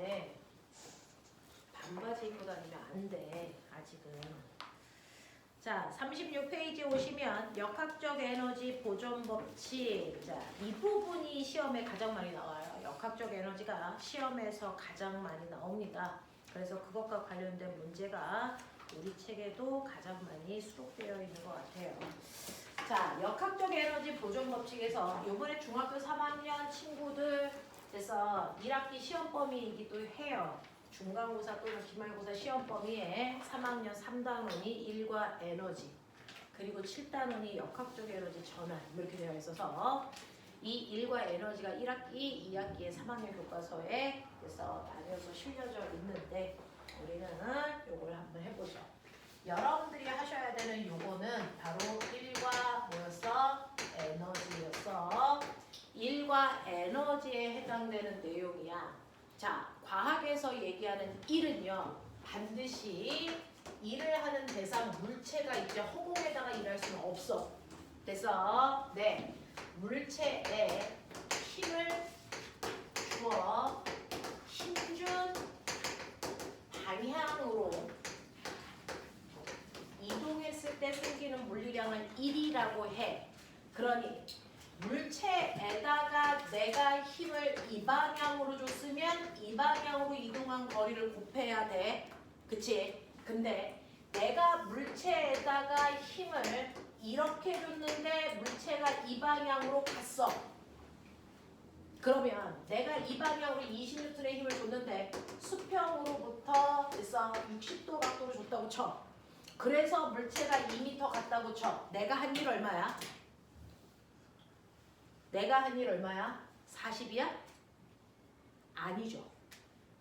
돼. 반바지 입고 다니면 안 돼. 아직은. 자, 36페이지 오시면 역학적 에너지 보존 법칙. 자, 이 부분이 시험에 가장 많이 나와요. 역학적 에너지가 시험에서 가장 많이 나옵니다. 그래서 그것과 관련된 문제가 우리 책에도 가장 많이 수록되어 있는 것 같아요. 자, 역학적 에너지 보존 법칙에서 이번에 중학교 3학년 친구들 그래서 1학기 시험 범위이기도 해요. 중간고사 또는 기말고사 시험 범위에 3학년 3단원이 1과 에너지 그리고 7단원이 역학적 에너지 전환 이렇게 되어 있어서 이 1과 에너지가 1학기, 2학기의 3학년 교과서에 그래서 나뉘어서 실려져 있는데 우리는 요걸 한번 해보죠. 여러분들이 하셔야 되는 요거는 바로 1과 뭐였어? 에너지였어. 1과 에너지에 해당되는 내용이야. 자, 과학에서 얘기하는 1은요. 반드시 일을 하는 대상 물체가 있죠. 허공에다가 일할 수는 없어. 그래서 네, 물체에 힘을 주어 힘준 방향으로 이동했을 때 생기는 물리량을 1이라고 해. 그러니 물체에다가 내가 힘을 이 방향으로 줬으면 이 방향으로 이동한 거리를 곱해야 돼. 그치? 근데 내가 물체에다가 힘을 이렇게 줬는데 물체가 이 방향으로 갔어. 그러면 내가 이 방향으로 20N의 힘을 줬는데 수평으로부터 그래서 60도 각도로 줬다고 쳐. 그래서 물체가 2m 갔다고 쳐. 내가 한 일 얼마야? 내가 한 일 얼마야? 40이야? 아니죠.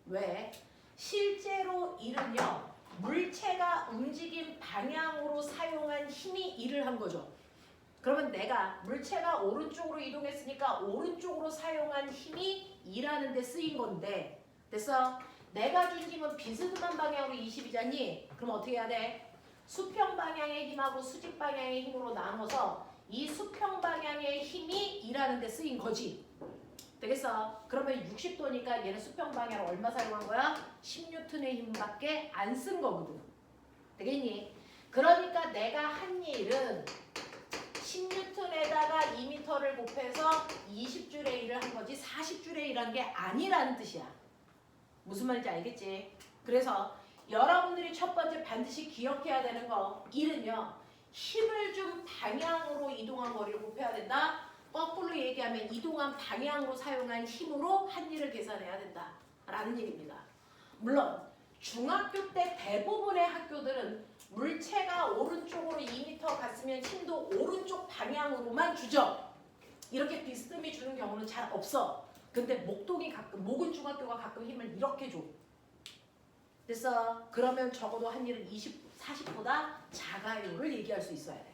왜? 실제로 일은요. 물체가 움직인 방향으로 사용한 힘이 일을 한 거죠. 그러면 내가 물체가 오른쪽으로 이동했으니까 오른쪽으로 사용한 힘이 일하는 데 쓰인 건데 됐어? 내가 준 힘은 비스듬한 방향으로 20이잖니? 그럼 어떻게 해야 돼? 수평 방향의 힘하고 수직 방향의 힘으로 나눠서 이 수평 방향의 힘이 일하는 데 쓰인 거지. 되겠어? 그러면 60도니까 얘는 수평 방향을 얼마 사용한 거야? 10N의 힘밖에 안 쓴 거거든. 되겠니? 그러니까 내가 한 일은 10N에다가 2m를 곱해서 20줄의 일을 한 거지 40줄의 일한 게 아니라는 뜻이야. 무슨 말인지 알겠지? 그래서 여러분들이 첫 번째 반드시 기억해야 되는 거 일은요. 힘을 준 방향으로 이동한 거리를 곱해야 된다. 거꾸로 얘기하면 이동한 방향으로 사용한 힘으로 한 일을 계산해야 된다. 라는 얘기입니다. 물론 중학교 때 대부분의 학교들은 물체가 오른쪽으로 2m 갔으면 힘도 오른쪽 방향으로만 주죠. 이렇게 비스듬히 주는 경우는 잘 없어. 근데 목은 중학교가 가끔 힘을 이렇게 줘. 그래서 그러면 적어도 한 일은 40보다 작아요를 얘기할 수 있어야 돼.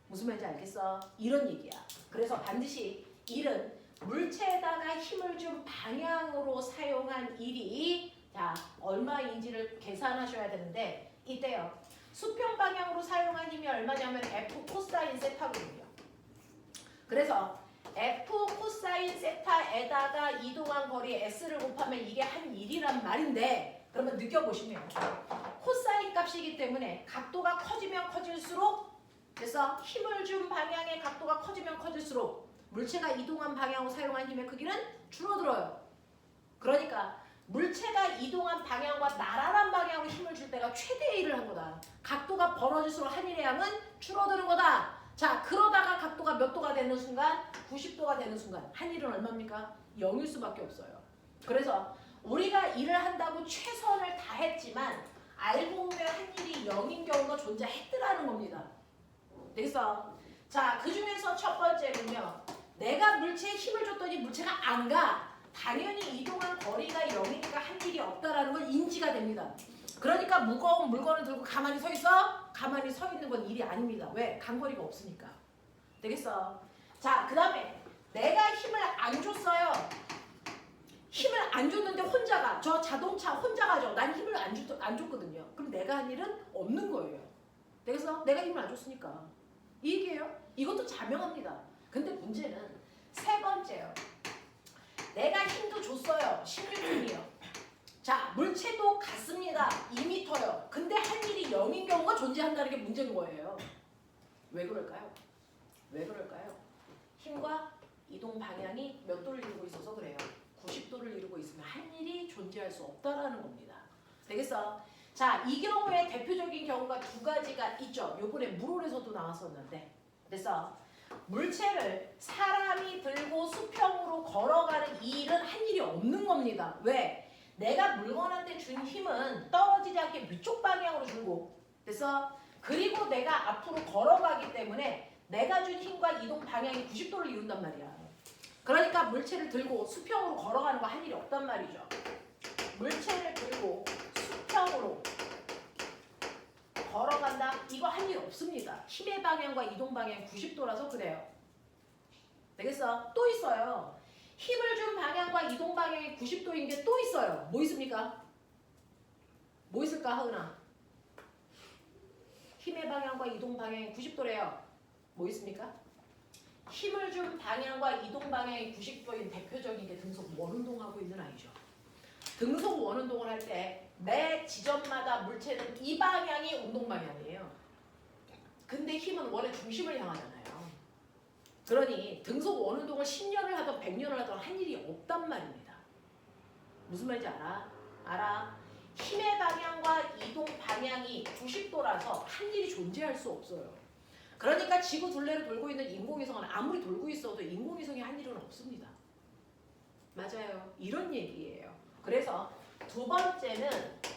무슨 말인지 알겠어? 이런 얘기야. 그래서 반드시 일은 물체에다가 힘을 준 방향으로 사용한 일이 자 얼마인지를 계산하셔야 되는데 이때요. 수평 방향으로 사용한 힘이 얼마냐면 F 코사인 세타거든요. 그래서 F 코사인 세타에다가 이동한 거리 S를 곱하면 이게 한 일이란 말인데 그러면 느껴보시면 코사인 값이기 때문에 각도가 커지면 커질수록 그래서 힘을 준 방향의 각도가 커지면 커질수록 물체가 이동한 방향으로 사용한 힘의 크기는 줄어들어요. 그러니까 물체가 이동한 방향과 나란한 방향으로 힘을 줄 때가 최대의 일을 한 거다. 각도가 벌어질수록 한 일의 양은 줄어드는 거다. 자, 그러다가 각도가 몇 도가 되는 순간? 90도가 되는 순간 한 일은 얼마입니까? 0일 수밖에 없어요. 그래서 우리가 일을 한다고 최선을 다했지만 알고 보면 한 일이 0인 경우가 존재했더라는 겁니다. 그래서 자, 그 중에서 첫 번째는요. 내가 물체에 힘을 줬더니 물체가 안 가. 당연히 이동한 거리가 0이니까 한 일이 없다라는 건 인지가 됩니다. 그러니까 무거운 물건을 들고 가만히 서 있어? 가만히 서 있는 건 일이 아닙니다. 왜? 간거리가 없으니까. 되겠어? 자, 그 다음에 내가 힘을 안 줬어요. 힘을 안 줬는데 혼자 가. 저 자동차 혼자 가죠. 난 힘을 안 줬거든요. 그럼 내가 한 일은 없는 거예요. 그래서 내가 힘을 안 줬으니까. 이 얘기예요. 이것도 자명합니다. 근데 문제는 세 번째요. 내가 힘도 줬어요. 16N이요. 물체도 같습니다. 2m요. 근데 한 일이 0인 경우가 존재한다는 게 문제인 거예요. 왜 그럴까요? 왜 그럴까요? 힘과 이동 방향이 몇 도를 이루고 있어서 그래요. 90도를 이루고 있으면 한 일이 존재할 수 없다라는 겁니다. 되겠어? 자, 이 경우에 대표적인 경우가 두 가지가 있죠. 요번에 물올에서도 나왔었는데. 됐어? 물체를 사람이 들고 수평으로 걸어가는 이 일은 한 일이 없는 겁니다. 왜? 내가 물건한테 준 힘은 떨어지지 않게 위쪽 방향으로 주고, 됐어? 그리고 내가 앞으로 걸어가기 때문에 내가 준 힘과 이동 방향이 90도를 이룬단 말이야. 그러니까 물체를 들고 수평으로 걸어가는 거 한 일이 없단 말이죠. 물체를 들고 수평으로 걸어간다? 이거 한 일 없습니다. 힘의 방향과 이동 방향이 90도라서 그래요. 되겠어? 또 있어요. 힘을 준 방향과 이동 방향이 90도인 게 또 있어요. 뭐 있습니까? 뭐 있을까, 하은아? 힘의 방향과 이동 방향이 90도래요. 뭐 있습니까? 힘을 준 방향과 이동 방향이 90도인 대표적인 게 등속 원운동하고 있는 아이죠. 등속 원운동을 할 때 매 지점마다 물체는 이 방향이 운동 방향이에요. 근데 힘은 원래 중심을 향하잖아요. 그러니 등속 원운동을 10년을 하던 100년을 하던 한 일이 없단 말입니다. 무슨 말인지 알아? 알아? 힘의 방향과 이동 방향이 90도라서 한 일이 존재할 수 없어요. 그러니까 지구 둘레를 돌고 있는 인공위성은 아무리 돌고 있어도 인공위성이 한 일은 없습니다. 맞아요. 이런 얘기예요. 그래서 두 번째는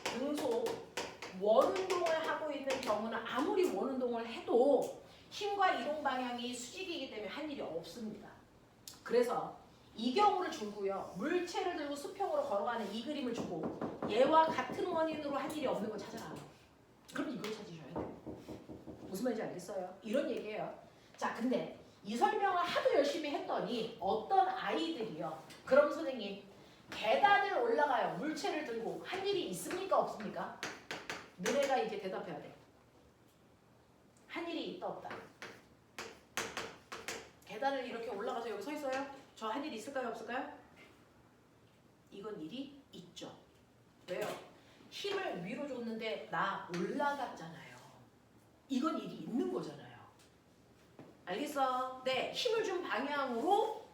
등속 원운동을 하고 있는 경우는 아무리 원운동을 해도 힘과 이동 방향이 수직이기 때문에 한 일이 없습니다. 그래서 이 경우를 주고요. 물체를 들고 수평으로 걸어가는 이 그림을 주고 얘와 같은 원인으로 한 일이 없는 거 찾아라. 그럼 이걸 찾으셔야 돼요. 무슨 말인지 알겠어요? 이런 얘기예요. 자, 근데 이 설명을 하도 열심히 했더니 어떤 아이들이요. 그럼 선생님, 계단을 올라가요. 물체를 들고 한 일이 있습니까? 없습니까? 너네가 이제 대답해야 돼. 한 일이 있다 없다. 계단을 이렇게 올라가서 여기 서 있어요? 저 한 일이 있을까요? 없을까요? 이건 일이 있죠. 왜요? 힘을 위로 줬는데 나 올라갔잖아요. 이건 일이 있는 거잖아요. 알겠어? 네, 힘을 준 방향으로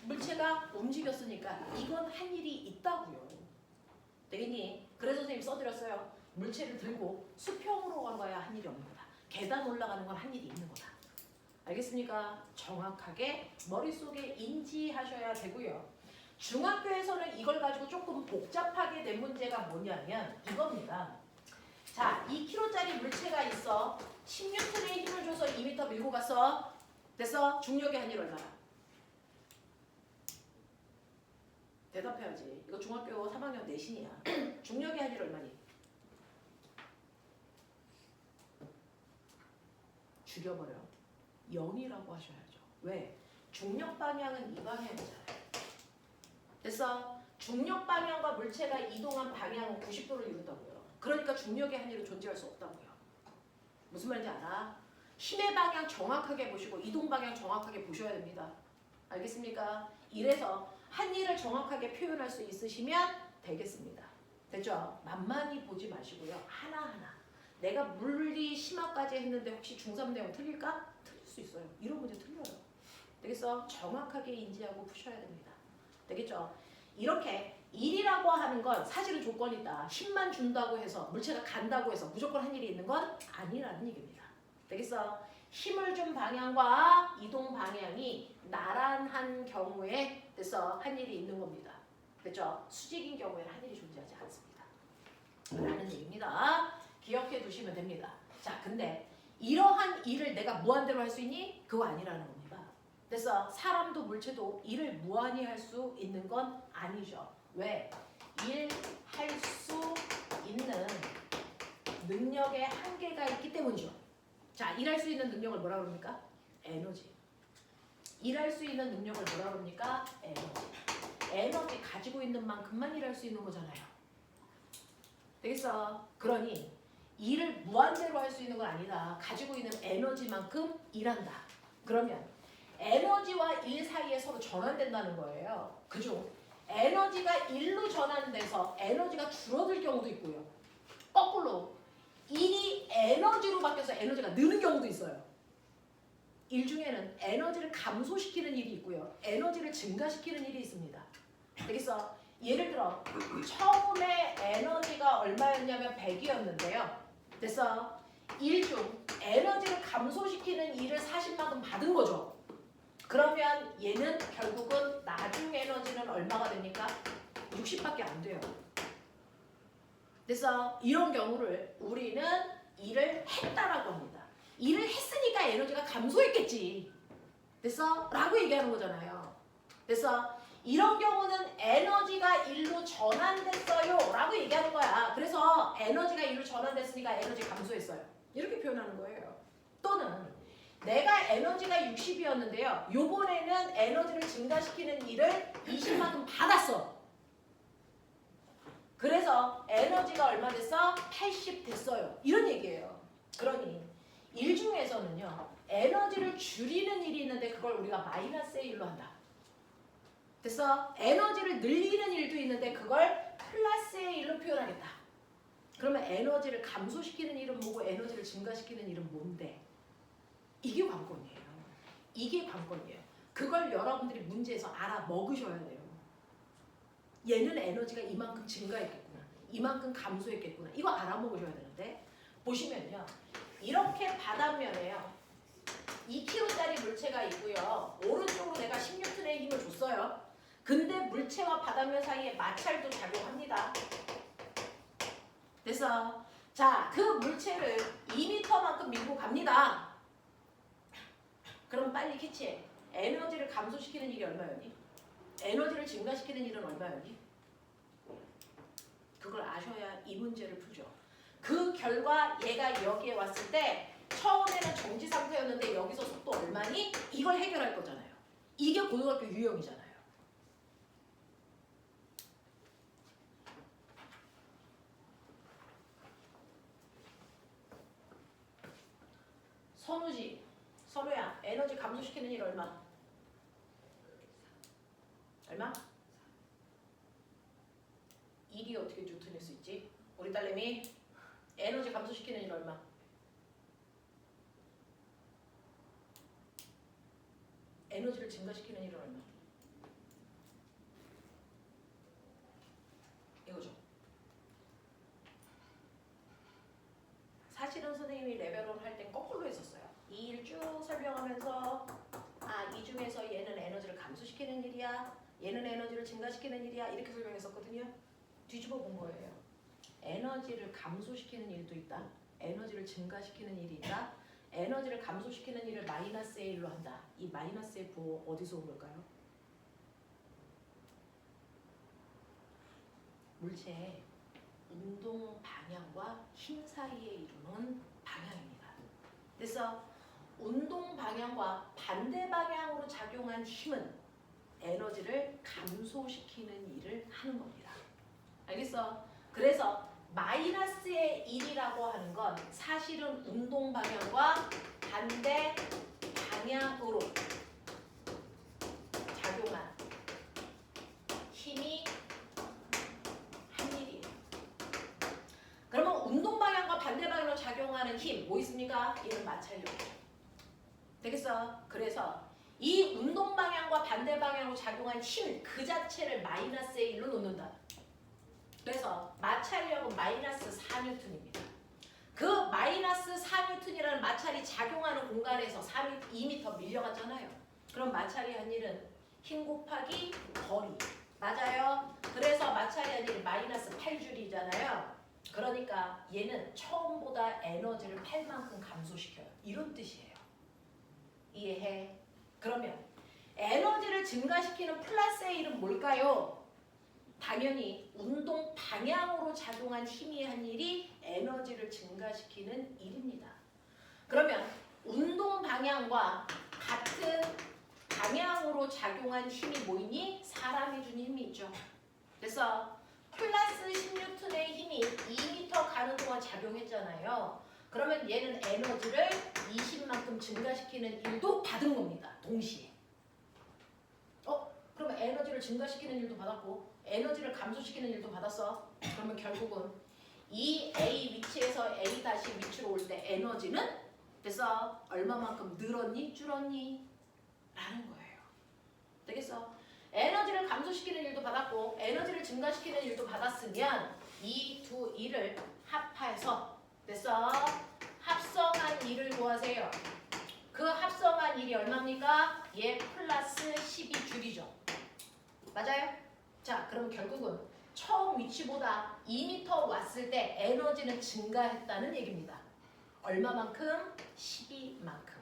물체가 움직였으니까 이건 한 일이 있다고요. 되겠니? 그래서 선생님 써드렸어요. 물체를 들고 수평으로 가야 한 일이 없는 거다. 계단 올라가는 건 한 일이 있는 거다. 알겠습니까? 정확하게 머릿속에 인지하셔야 되고요. 중학교에서는 이걸 가지고 조금 복잡하게 된 문제가 뭐냐면 이겁니다. 자, 2kg짜리 물체가 있어. 10N의 힘을 줘서 2m 밀고 갔어. 됐어? 중력의 한 일 얼마야? 대답해야지. 이거 중학교 3학년 내신이야. 중력의 한 일 얼마니? 죽여버려. 0이라고 하셔야죠. 왜? 중력 방향은 이 방향이잖아요. 됐어? 중력 방향과 물체가 이동한 방향은 90도를 이룬다고요. 그러니까 중력의 한 일은 존재할 수 없다고요. 무슨 말인지 알아? 힘의 방향 정확하게 보시고 이동 방향 정확하게 보셔야 됩니다. 알겠습니까? 이래서 한 일을 정확하게 표현할 수 있으시면 되겠습니다. 됐죠? 만만히 보지 마시고요. 하나하나. 내가 물리 심화까지 했는데 혹시 중3 내용 틀릴까? 틀릴 수 있어요. 이런 문제 틀려요. 되겠어? 정확하게 인지하고 푸셔야 됩니다. 되겠죠? 이렇게 일이라고 하는 건 사실은 조건이 있다. 힘만 준다고 해서 물체가 간다고 해서 무조건 한 일이 있는 건 아니라는 얘기입니다. 되겠어? 힘을 준 방향과 이동 방향이 나란한 경우에 됐어? 한 일이 있는 겁니다. 됐죠? 수직인 경우에는 한 일이 존재하지 않습니다. 라는 얘기입니다. 기억해 두시면 됩니다. 자, 근데 이러한 일을 내가 무한대로 할 수 있니? 그거 아니라는 겁니다. 그래서 사람도 물체도 일을 무한히 할 수 있는 건 아니죠. 왜? 일할 수 있는 능력의 한계가 있기 때문이죠. 자, 일할 수 있는 능력을 뭐라 그럽니까? 에너지. 일할 수 있는 능력을 뭐라 그럽니까? 에너지. 에너지 가지고 있는 만큼만 일할 수 있는 거잖아요. 되겠어? 그러니 일을 무한대로 할 수 있는 건 아니다. 가지고 있는 에너지만큼 일한다. 그러면 에너지와 일 사이에 서로 전환된다는 거예요. 그죠? 에너지가 1로 전환돼서 에너지가 줄어들 경우도 있고요. 거꾸로 1이 에너지로 바뀌어서 에너지가 느는 경우도 있어요. 일 중에는 에너지를 감소시키는 일이 있고요. 에너지를 증가시키는 일이 있습니다. 되겠어? 예를 들어 처음에 에너지가 얼마였냐면 100이었는데요. 됐어? 일 중 에너지를 감소시키는 일을 40만큼 받은 거죠. 그러면 얘는 결국은 나중 에너지는 얼마가 됩니까? 60밖에 안 돼요. 그래서 이런 경우를 우리는 일을 했다라고 합니다. 일을 했으니까 에너지가 감소했겠지. 됐어? 라고 얘기하는 거잖아요. 됐어? 이런 경우는 에너지가 1로 전환됐어요 라고 얘기하는 거야. 그래서 에너지가 1로 전환됐으니까 에너지 감소했어요. 이렇게 표현하는 거예요. 또는 내가 에너지가 60이었는데요. 요번에는 에너지를 증가시키는 일을 20만큼 받았어. 그래서 에너지가 얼마 됐어? 80 됐어요. 이런 얘기예요. 그러니 일 중에서는요. 에너지를 줄이는 일이 있는데 그걸 우리가 마이너스의 일로 한다. 됐어? 에너지를 늘리는 일도 있는데 그걸 플러스의 일로 표현하겠다. 그러면 에너지를 감소시키는 일은 뭐고 에너지를 증가시키는 일은 뭔데? 이게 관건이에요. 이게 관건이에요. 그걸 여러분들이 문제에서 알아 먹으셔야 돼요. 얘는 에너지가 이만큼 증가했겠구나. 이만큼 감소했겠구나. 이거 알아먹으셔야 되는데 보시면요. 이렇게 바닥면에요. 2kg짜리 물체가 있고요. 오른쪽으로 내가 16톤의 힘을 줬어요. 근데 물체와 바닥면 사이에 마찰도 작용합니다. 됐어? 자, 그 물체를 2m만큼 밀고 갑니다. 그럼 빨리 캐치해. 에너지를 감소시키는 일이 얼마였니? 에너지를 증가시키는 일은 얼마였니? 그걸 아셔야 이 문제를 풀죠. 그 결과 얘가 여기에 왔을 때 처음에는 정지 상태였는데 여기서 속도 얼마니? 이걸 해결할 거잖아요. 이게 고등학교 유형이잖아요. 선우지, 선우야, 에너지 감소시키는 일 얼마? 얼마? 1이 어떻게 뉴턴일 수 있지? 우리 딸내미 에너지 감소시키는 일 얼마? 에너지를 증가시키는 일은 얼마? 이거죠. 사실은 선생님이 레벨 1 할 땐 거꾸로 했었어요. 이 일 쭉 설명하면서 이 중에서 얘는 에너지를 감소시키는 일이야. 얘는 에너지를 증가시키는 일이야. 이렇게 설명했었거든요. 뒤집어 본 거예요. 에너지를 감소시키는 일도 있다. 에너지를 증가시키는 일이 있다. 에너지를 감소시키는 일을 마이너스의 일로 한다. 이 마이너스의 부호 어디서 온 걸까요? 물체의 운동 방향과 힘 사이에 이루는 방향입니다. 그래서 운동 방향과 반대 방향으로 작용한 힘은 에너지를 감소시키는 일을 하는 겁니다. 알겠어? 그래서 마이너스의 1이라고 하는 건 사실은 운동 방향과 반대 방향으로 작용한 힘이 한 일이에요. 그러면 운동 방향과 반대 방향으로 작용하는 힘 뭐 있습니까? 얘는 마찰력이죠. 되겠어? 그래서 이 운동 방향과 반대 방향으로 작용한 힘 그 자체를 마이너스의 1로 놓는다. 그래서 마찰력은 마이너스 4N입니다. 그 마이너스 4N이라는 마찰이 작용하는 공간에서 2m 밀려갔잖아요. 그럼 마찰이 한 일은 힘 곱하기 거리. 맞아요? 그래서 마찰이 한 일이 마이너스 8줄이잖아요. 그러니까 얘는 처음보다 에너지를 8만큼 감소시켜요. 이런 뜻이에요. 이해해? 그러면 에너지를 증가시키는 플러스의 일은 뭘까요? 당연히 운동 방향으로 작용한 힘이 한 일이 에너지를 증가시키는 일입니다. 그러면 운동 방향과 같은 방향으로 작용한 힘이 뭐이니? 사람이 준 힘이 있죠. 그래서 플러스 10N의 힘이 2m 가는 동안 작용했잖아요. 그러면 얘는 에너지를 20만큼 증가시키는 일도 받은 겁니다. 동시에. 그러면 에너지를 에너지를 증가시키는 일도 받았고 에너지를 감소시키는 일도 받았어. 그러면 결국은 이 A 위치에서 A 다시 위치로 올 때 에너지는 그래서 얼마만큼 늘었니? 줄었니? 라는 거예요. 되겠어? 에너지를 감소시키는 일도 받았고 에너지를 증가시키는 일도 받았으면 이 두 일을 합해서 됐어? 합성한 일을 구하세요. 그 합성한 일이 얼마입니까? 얘 플러스 12줄이죠. 맞아요? 자, 그럼 결국은 처음 위치보다 2m 왔을 때 에너지는 증가했다는 얘기입니다. 얼마만큼? 12만큼.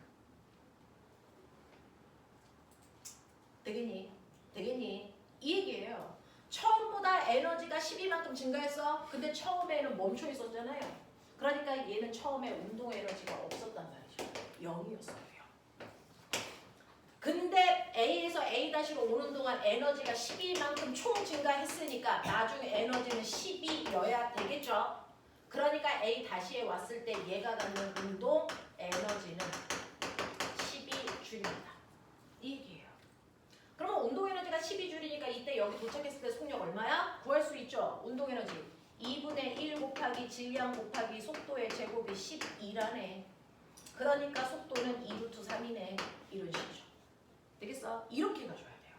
되겠니? 되겠니? 이 얘기예요. 처음보다 에너지가 12만큼 증가했어. 근데 처음에는 멈춰 있었잖아요. 그러니까 얘는 처음에 운동 에너지가 없었단 말이죠. 0이었어요. 근데 A에서 A-로 오는 동안 에너지가 12만큼 총 증가했으니까 나중에 에너지는 12여야 되겠죠. 그러니까 A-에 왔을 때 얘가 갖는 운동 에너지는 12줄입니다. 이 얘기예요. 그러면 운동 에너지가 12줄이니까 이때 여기 도착했을 때 속력 얼마야? 구할 수 있죠. 운동 에너지 2분의 1 곱하기 질량 곱하기 속도의 제곱이 12라네. 그러니까 속도는 2루트 3이네. 이런 식이죠. 되겠어? 이렇게 가셔야 돼요.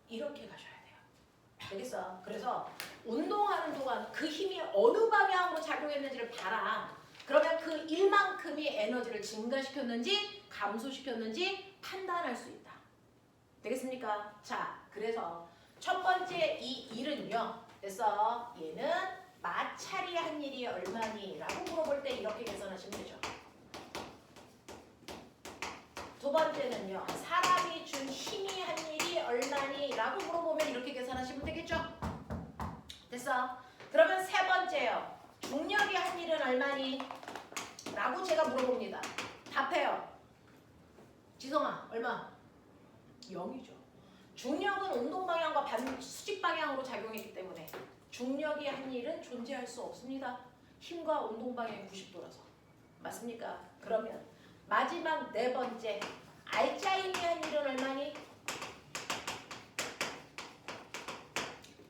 이렇게 가셔야 돼요. 되겠어? 그래서 운동하는 동안 그 힘이 어느 방향으로 작용했는지를 봐라. 그러면 그 일만큼이 에너지를 증가시켰는지 감소시켰는지 판단할 수 있다. 되겠습니까? 자, 그래서 첫 번째 이 일은요. 그래서 얘는 마찰이 한 일이 얼마니? 라고 물어볼 때 이렇게 계산하시면 되죠. 두 번째는요. 사람이 준 힘이 한 일이 얼마니? 라고 물어보면 이렇게 계산하시면 되겠죠? 됐어? 그러면 세 번째요. 중력이 한 일은 얼마니? 라고 제가 물어봅니다. 답해요. 지성아, 얼마? 0이죠. 중력은 운동 방향과 수직 방향으로 작용했기 때문에 중력이 한 일은 존재할 수 없습니다. 힘과 운동 방향이 90도라서. 맞습니까? 그러면 마지막 네 번째 알짜임이 한 일은 얼마니?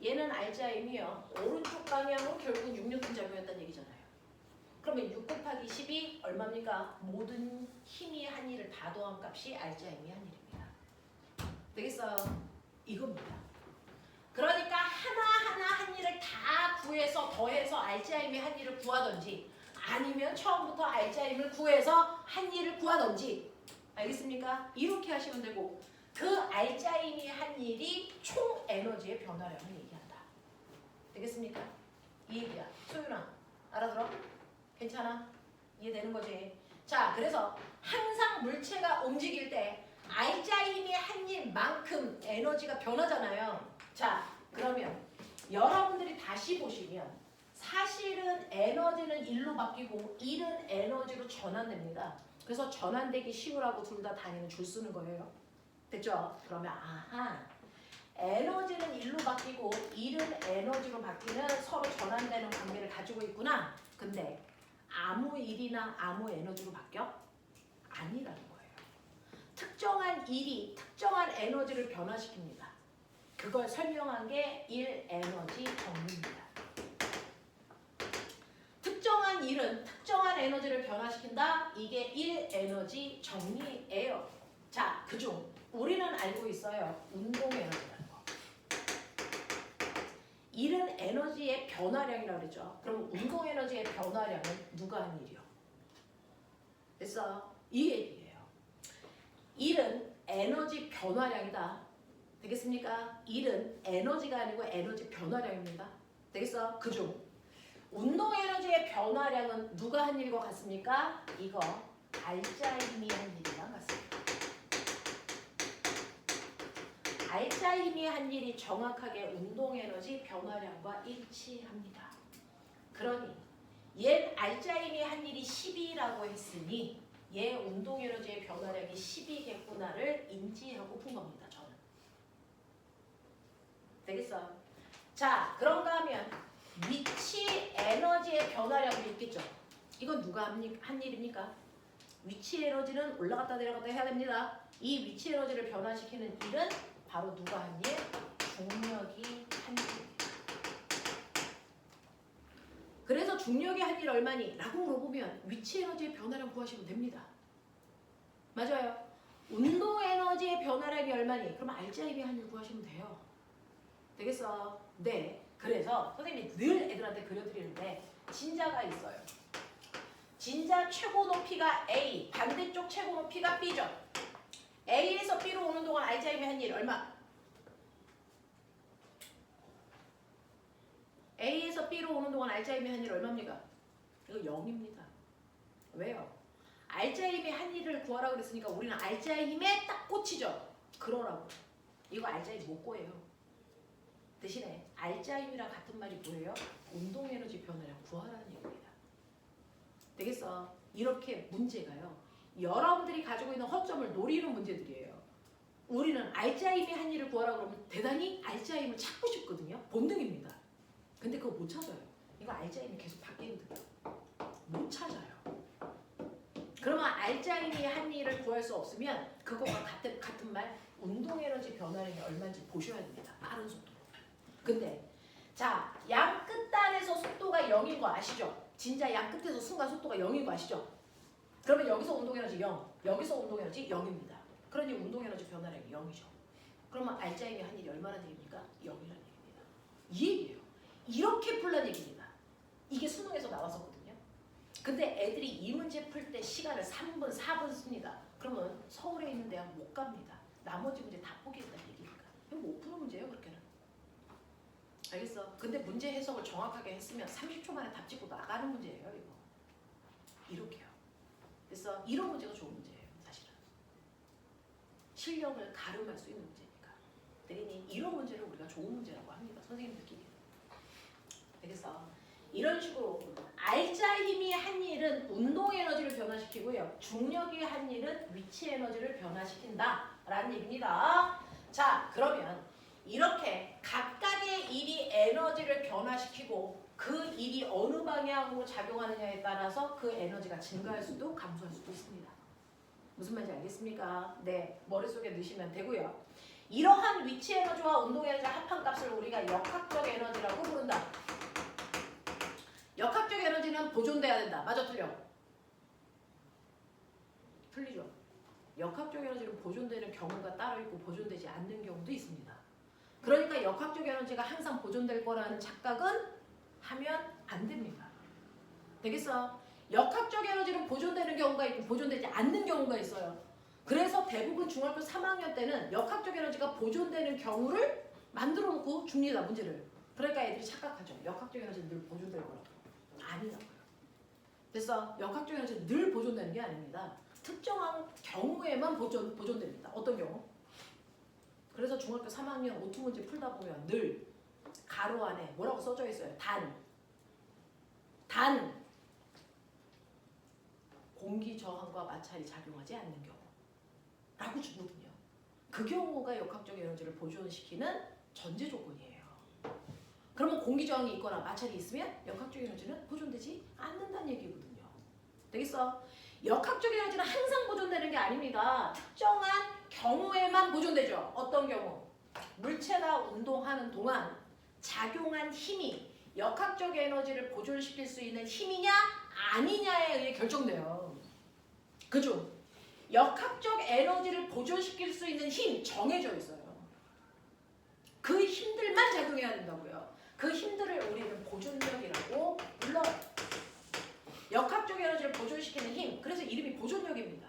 얘는 알짜임이요. 오른쪽 방향으로 결국은 6뉴턴 작용했다는 얘기잖아요. 그러면 6 곱하기 10이 얼마입니까? 모든 힘이 한 일을 다 더한 값이 알짜임이 한 일입니다. 되겠어요? 이겁니다. 그러니까 하나하나 한 일을 다 구해서 더해서 알짜임이 한 일을 구하든지 아니면 처음부터 알짜임을 구해서 한 일을 구하든지 알겠습니까? 이렇게 하시면 되고 그 알짜임이 한 일이 총 에너지의 변화량을 얘기한다. 되겠습니까? 이 얘기야. 소윤아 알아들어? 괜찮아? 이해되는 거지? 자, 그래서 항상 물체가 움직일 때 알짜임이 한 일만큼 에너지가 변하잖아요. 자, 그러면 여러분들이 다시 보시면 사실은 에너지는 1로 바뀌고 1은 에너지로 전환됩니다. 그래서 전환되기 쉬우라고 둘 다 단위는 줄 쓰는 거예요. 됐죠? 그러면 아하, 에너지는 1로 바뀌고 1은 에너지로 바뀌는 서로 전환되는 관계를 가지고 있구나. 근데 아무 일이나 아무 에너지로 바뀌어? 아니라는 거예요. 특정한 일이 특정한 에너지를 변화시킵니다. 그걸 설명한 게 1에너지 정리입니다. 특정한 일은 특정한 에너지를 변화시킨다. 이게 1에너지 정리예요. 자, 그중 우리는 알고 있어요. 운동 에너지라는 거. 1은 에너지의 변화량이라고 그랬죠. 그럼 운동 에너지의 변화량은 누가 한 일이요? 됐어? 이 얘기예요. 1은 에너지 변화량이다. 되겠습니까? 1은 에너지가 아니고 에너지 변화량입니다. 되겠어? 그중 운동 에너지의 변화량은 누가 한 일과 같습니까? 이거 알짜임이 한 일이랑 같습니다. 알짜임이 한 일이 정확하게 운동 에너지 변화량과 일치합니다. 그러니 얘 알짜임이 한 일이 10이라고 했으니 얘 운동 에너지의 변화량이 10이겠구나를 인지하고 푼 겁니다. 저는. 되겠어? 자, 그런가 하면 위치 에너지의 변화량이 있겠죠. 이건 누가 한 일입니까? 위치 에너지는 올라갔다 내려갔다 해야 됩니다. 이 위치 에너지를 변화시키는 일은 바로 누가 한 일? 중력 중력의 한일 얼마니? 라고 물어보면 위치 에너지의 변화량 구하시면 됩니다. 맞아요. 운동 에너지의 변화량이 얼마니? 그럼 RGI의 한일 구하시면 돼요. 되겠어? 네. 그래서 선생님이 늘 애들한테 그려드리는데 진자가 있어요. 진자 최고 높이가 A, 반대쪽 최고 높이가 B죠. A에서 B로 오는 동안 RGI의 한일 얼마? A에서 B로 오는 동안 RGI의 한일 얼마입니까? 이거 0입니다. 왜요? RGI의 한일을 구하라고 그랬으니까 우리는 RGI에 딱 꽂히죠. 그러라고. 이거 RGI 못 구해요. 대신에 RGI랑 같은 말이 뭐예요? 운동 에너지 변화량 구하라는 얘기입니다. 되겠어? 이렇게 문제가요. 여러분들이 가지고 있는 허점을 노리는 문제들이에요. 우리는 RGI의 한일을 구하라고 그러면 대단히 RGI를 찾고 싶거든요. 본능입니다. 근데 그거 못 찾아요. 이거 RGI는 계속 바뀌는 못 찾아요. 그러면 RGI의 한일을 구할 수 없으면 그거와 같은 말 운동 에너지 변화량이 얼마인지 보셔야 됩니다. 빠른 속도로. 근데 자, 양 끝단에서 속도가 0인 거 아시죠? 진짜 양 끝에서 순간 속도가 0인 거 아시죠? 그러면 여기서 운동 에너지 0, 여기서 운동 에너지 0입니다. 그러니 운동 에너지 변화량이 0이죠. 그러면 RGI의 한일이 얼마나 되입니까? 0이라는 얘기입니다. 이 얘기예요. 이렇게 풀란 얘기입니다. 이게 수능에서 나왔었거든요. 근데 애들이 이 문제 풀 때 시간을 3분, 4분 씁니다. 그러면 서울에 있는 대학 못 갑니다. 나머지 문제 다 포기했다는 얘기니까. 이거 못 푸는 문제예요, 그렇게는. 알겠어? 근데 문제 해석을 정확하게 했으면 30초 만에 답 찍고 나가는 문제예요, 이거. 이렇게요. 그래서 이런 문제가 좋은 문제예요, 사실은. 실력을 가름할 수 있는 문제니까. 대리님, 이런 문제를 우리가 좋은 문제라고 합니다. 선생님들끼리. 그래서 이런 식으로 RGI의 한일은 운동 에너지를 변화시키고요. 중력의 한일은 위치 에너지를 변화시킨다 라는 얘기입니다. 자, 그러면 이렇게 각각의 일이 에너지를 변화시키고 그 일이 어느 방향으로 작용하느냐에 따라서 그 에너지가 증가할 수도 감소할 수도 있습니다. 무슨 말인지 알겠습니까? 네, 머릿속에 넣으시면 되고요. 이러한 위치 에너지와 운동 에너지의 합한 값을 우리가 역학적 에너지라고 부른다. 역학적 에너지는 보존돼야 된다. 맞아, 틀려? 틀리죠? 역학적 에너지는 보존되는 경우가 따로 있고 보존되지 않는 경우도 있습니다. 그러니까 역학적 에너지가 항상 보존될 거라는 착각은 하면 안 됩니다. 되겠어? 역학적 에너지는 보존되는 경우가 있고 보존되지 않는 경우가 있어요. 그래서 대부분 중학교 3학년 때는 역학적 에너지가 보존되는 경우를 만들어 놓고 줍니다, 문제를. 그러니까 애들이 착각하죠. 역학적 에너지는 늘 보존될 거라고. 아니라고요. 그래서 역학적 에너지는 늘 보존되는 게 아닙니다. 특정한 경우에만 보존됩니다. 어떤 경우? 그래서 중학교 3학년 오투 문제 풀다 보면 늘 가로 안에 뭐라고 써져 있어요? 단 공기 저항과 마찰이 작용하지 않는 경우라고 주거든요. 그 경우가 역학적 에너지를 보존시키는 전제 조건이에요. 그러면 공기 저항이 있거나 마찰이 있으면 역학적 에너지는 보존되지 않는다는 얘기거든요. 되겠어? 역학적 에너지는 항상 보존되는 게 아닙니다. 특정한 경우에만 보존되죠. 어떤 경우? 물체가 운동하는 동안 작용한 힘이 역학적 에너지를 보존시킬 수 있는 힘이냐 아니냐에 의해 결정돼요. 그죠? 역학적 에너지를 보존시킬 수 있는 힘 정해져 있어요. 그 힘들만 작용해야 된다고요. 그 힘들을 우리는 보존력이라고 불러요. 역학적 에너지를 보존시키는 힘, 그래서 이름이 보존력입니다.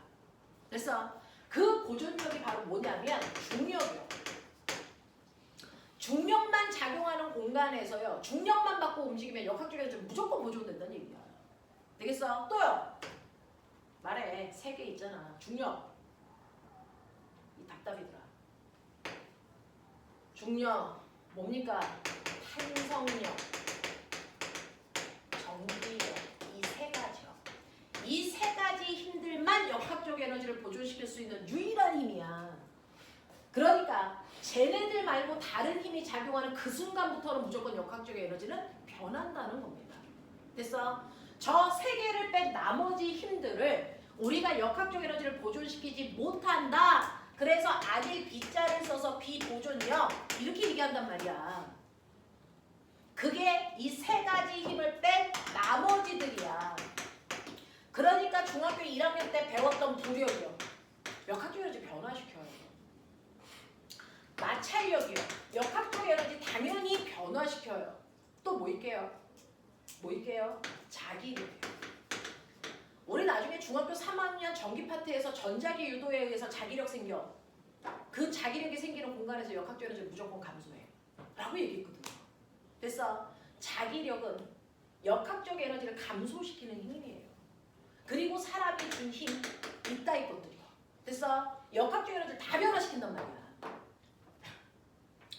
그래서 그 보존력이 바로 뭐냐면 중력이요. 중력만 작용하는 공간에서요. 중력만 받고 움직이면 역학적 에너지는 무조건 보존된다는 얘기야. 되겠어? 또요. 말해. 3개 있잖아. 중력. 이 답답이더라. 중력. 뭡니까? 탄성력. 정기력. 이 3가지요. 이 3가지 힘들만 역학적 에너지를 보존시킬 수 있는 유일한 힘이야. 그러니까 쟤네들 말고 다른 힘이 작용하는 그 순간부터는 무조건 역학적 에너지는 변한다는 겁니다. 됐어? 저 3개를 뺀 나머지 힘들을 우리가 역학적 에너지를 보존시키지 못한다. 그래서 아닐 B자를 써서 비보존력 이렇게 얘기한단 말이야. 그게 이 세 가지 힘을 뺀 나머지들이야. 그러니까 중학교 1학년 때 배웠던 부력이요. 역학적 에너지 변화시켜요. 마찰력이요. 역학적 에너지 당연히 변화시켜요. 또 뭐 있게요? 뭐 있게요? 자기력이요. 우리 나중에 중학교 3학년 전기 파트에서 전자기 유도에 의해서 자기력 생겨. 그 자기력이 생기는 공간에서 역학적 에너지를 무조건 감소해. 라고 얘기했거든요. 그래서 자기력은 역학적 에너지를 감소시키는 힘이에요. 그리고 사람이 준 힘, 이따위 것들이요. 그래서 역학적 에너지를 다 변화시킨단 말이야.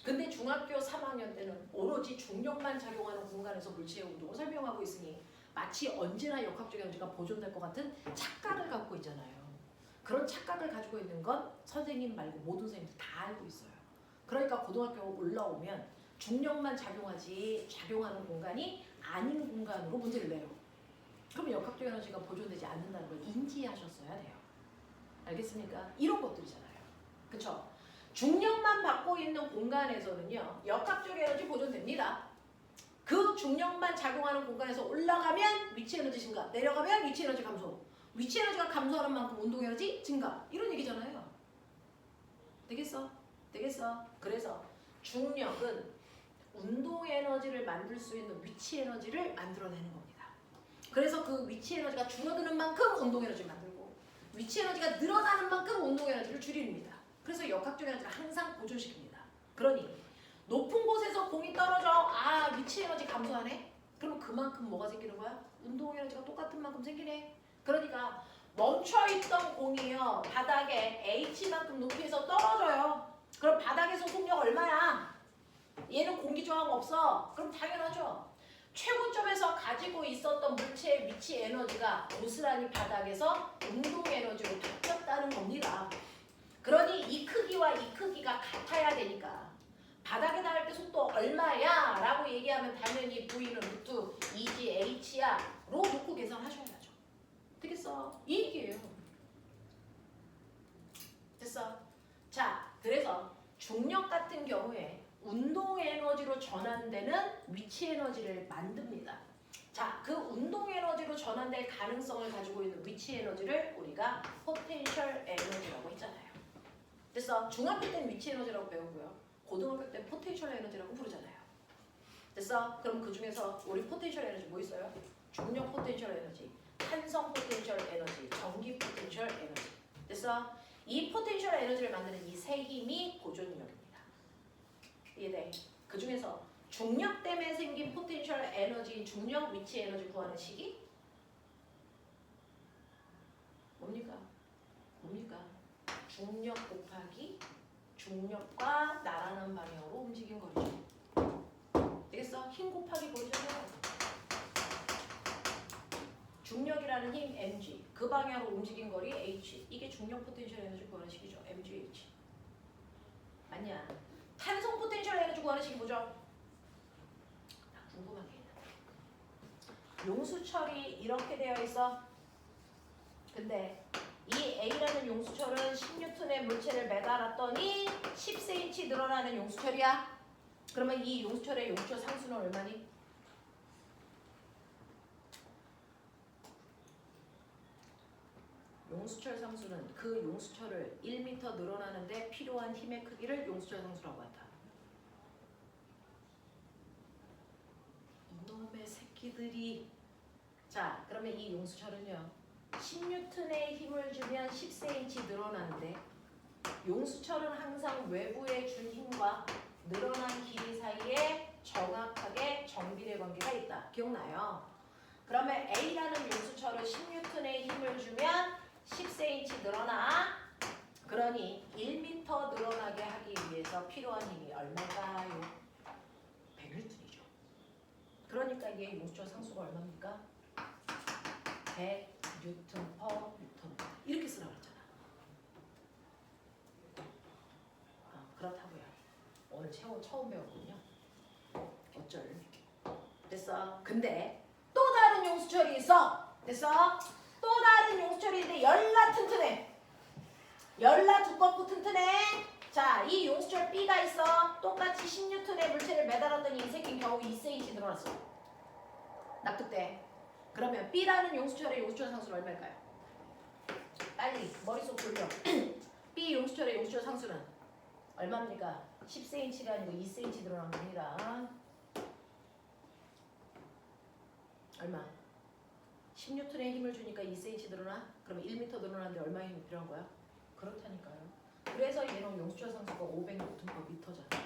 근데 중학교 3학년 때는 오로지 중력만 작용하는 공간에서 물체의 운동을 설명하고 있으니 마치 언제나 역학적 에너지가 보존될 것 같은 착각을 갖고 있잖아요. 그런 착각을 가지고 있는 건 선생님 말고 모든 선생님들 다 알고 있어요. 그러니까 고등학교 올라오면 중력만 작용하는 공간이 아닌 공간으로 문제를 내요. 그러면 역학적 에너지가 보존되지 않는다는 걸 인지하셨어야 돼요. 알겠습니까? 이런 것들이잖아요. 그쵸? 중력만 받고 있는 공간에서는요, 역학적 에너지 보존됩니다. 그 중력만 작용하는 공간에서 올라가면 위치 에너지 증가, 내려가면 위치 에너지 감소. 위치 에너지가 감소하는 만큼 운동 에너지 증가. 이런 얘기잖아요. 되겠어? 되겠어? 그래서 중력은 운동 에너지를 만들 수 있는 위치 에너지를 만들어내는 겁니다. 그래서 그 위치 에너지가 줄어드는 만큼 운동 에너지를 만들고 위치 에너지가 늘어나는 만큼 운동 에너지를 줄입니다. 그래서 역학적 에너지를 항상 보존시킵니다. 그러니 높은 곳에서 공이 떨어져 위치 에너지 감소하네? 그럼 그만큼 뭐가 생기는 거야? 운동 에너지가 똑같은 만큼 생기네? 그러니까 멈춰있던 공이요 바닥에 H만큼 높이에서 떨어져요. 그럼 바닥에서 속력 얼마야? 얘는 공기 저항 없어. 그럼 당연하죠. 최고점에서 가지고 있었던 물체의 위치 에너지가 고스란히 바닥에서 운동 에너지로 바뀌었다는 겁니다. 그러니 이 크기와 이 크기가 같아야 되니까 바닥에 닿을 때 속도 얼마야? 라고 얘기하면 당연히 V는 루트 2G H야 로 놓고 계산하셔야죠. 되겠어? 이 얘기예요. 됐어? 자, 그래서 중력 같은 경우에 운동 에너지로 전환되는 위치 에너지를 만듭니다. 자, 그 운동 에너지로 전환될 가능성을 가지고 있는 위치 에너지를 우리가 포텐셜 에너지라고 했잖아요. 그래서 중학교 때는 위치 에너지라고 배우고요. 고등학교 때는 포텐셜 에너지라고 부르잖아요. 됐어? 그럼 그 중에서 우리 포텐셜 에너지 뭐 있어요? 중력 포텐셜 에너지, 탄성 포텐셜 에너지, 전기 포텐셜 에너지. 됐어? 이 포텐셜 에너지를 만드는 이 세 힘이 보존력입니다. 이해돼? 그 중에서 중력 때문에 생긴 포텐셜 에너지, 중력 위치 에너지 구하는 식이 뭡니까? 중력 곱하기 중력과 나란한 방향으로 움직인 거리죠. 되겠어? 힘 곱하기 거리잖아요. 중력이라는 힘 mg, 그 방향으로 움직인 거리 h. 이게 중력 포텐셜 에너지 구하는 식이죠. mgh. 맞냐? 탄성 포텐셜 에너지 구하는 식이 뭐죠? 나 궁금한 게 있는데. 용수철이 이렇게 되어 있어. 근데 이 A라는 용수철은 10N의 물체를 매달았더니 10cm 늘어나는 용수철이야. 그러면 이 용수철의 용수철 상수는 얼마니? 용수철 상수는 그 용수철을 1m 늘어나는데 필요한 힘의 크기를 용수철 상수라고 한다. 이놈의 새끼들이. 자, 그러면 이 용수철은요 10N의 힘을 주면 10cm 늘어나는데 용수철은 항상 외부에 준 힘과 늘어난 길이 사이에 정확하게 정비례 관계가 있다. 기억나요? 그러면 A라는 용수철은 10N의 힘을 주면 10cm 늘어나. 그러니 1m 늘어나게 하기 위해서 필요한 힘이 얼마일까요? 100N이죠. 그러니까 이게 용수철 상수가 얼마입니까? 100N/m. 이렇게 쓰라고 했잖아. 그렇다고요. 오늘 처음 배웠군요. 어쩔. 됐어. 근데 또 다른 용수철이 있어. 됐어? 또 다른 용수철이 있는데 열나 튼튼해. 열나 두껍고 튼튼해. 자, 이 용수철 B가 있어. 똑같이 10N의 물체를 매달았더니 이 새끼는 겨우 2cm 늘어났어. 납득돼? 그러면 B라는 용수철의 용수철 상수는 얼마일까요? 빨리 머릿속 돌려. B 용수철의 용수철 상수는 얼마입니까? 10cm가 아니고 2cm 늘어난 겁니다. 얼마? 10N의 힘을 주니까 2cm 늘어나? 그러면 1m 늘어나는데 얼마의 힘이 필요한 거야? 그렇다니까요. 그래서 얘는 용수철 상수가 500Nm/m잖아.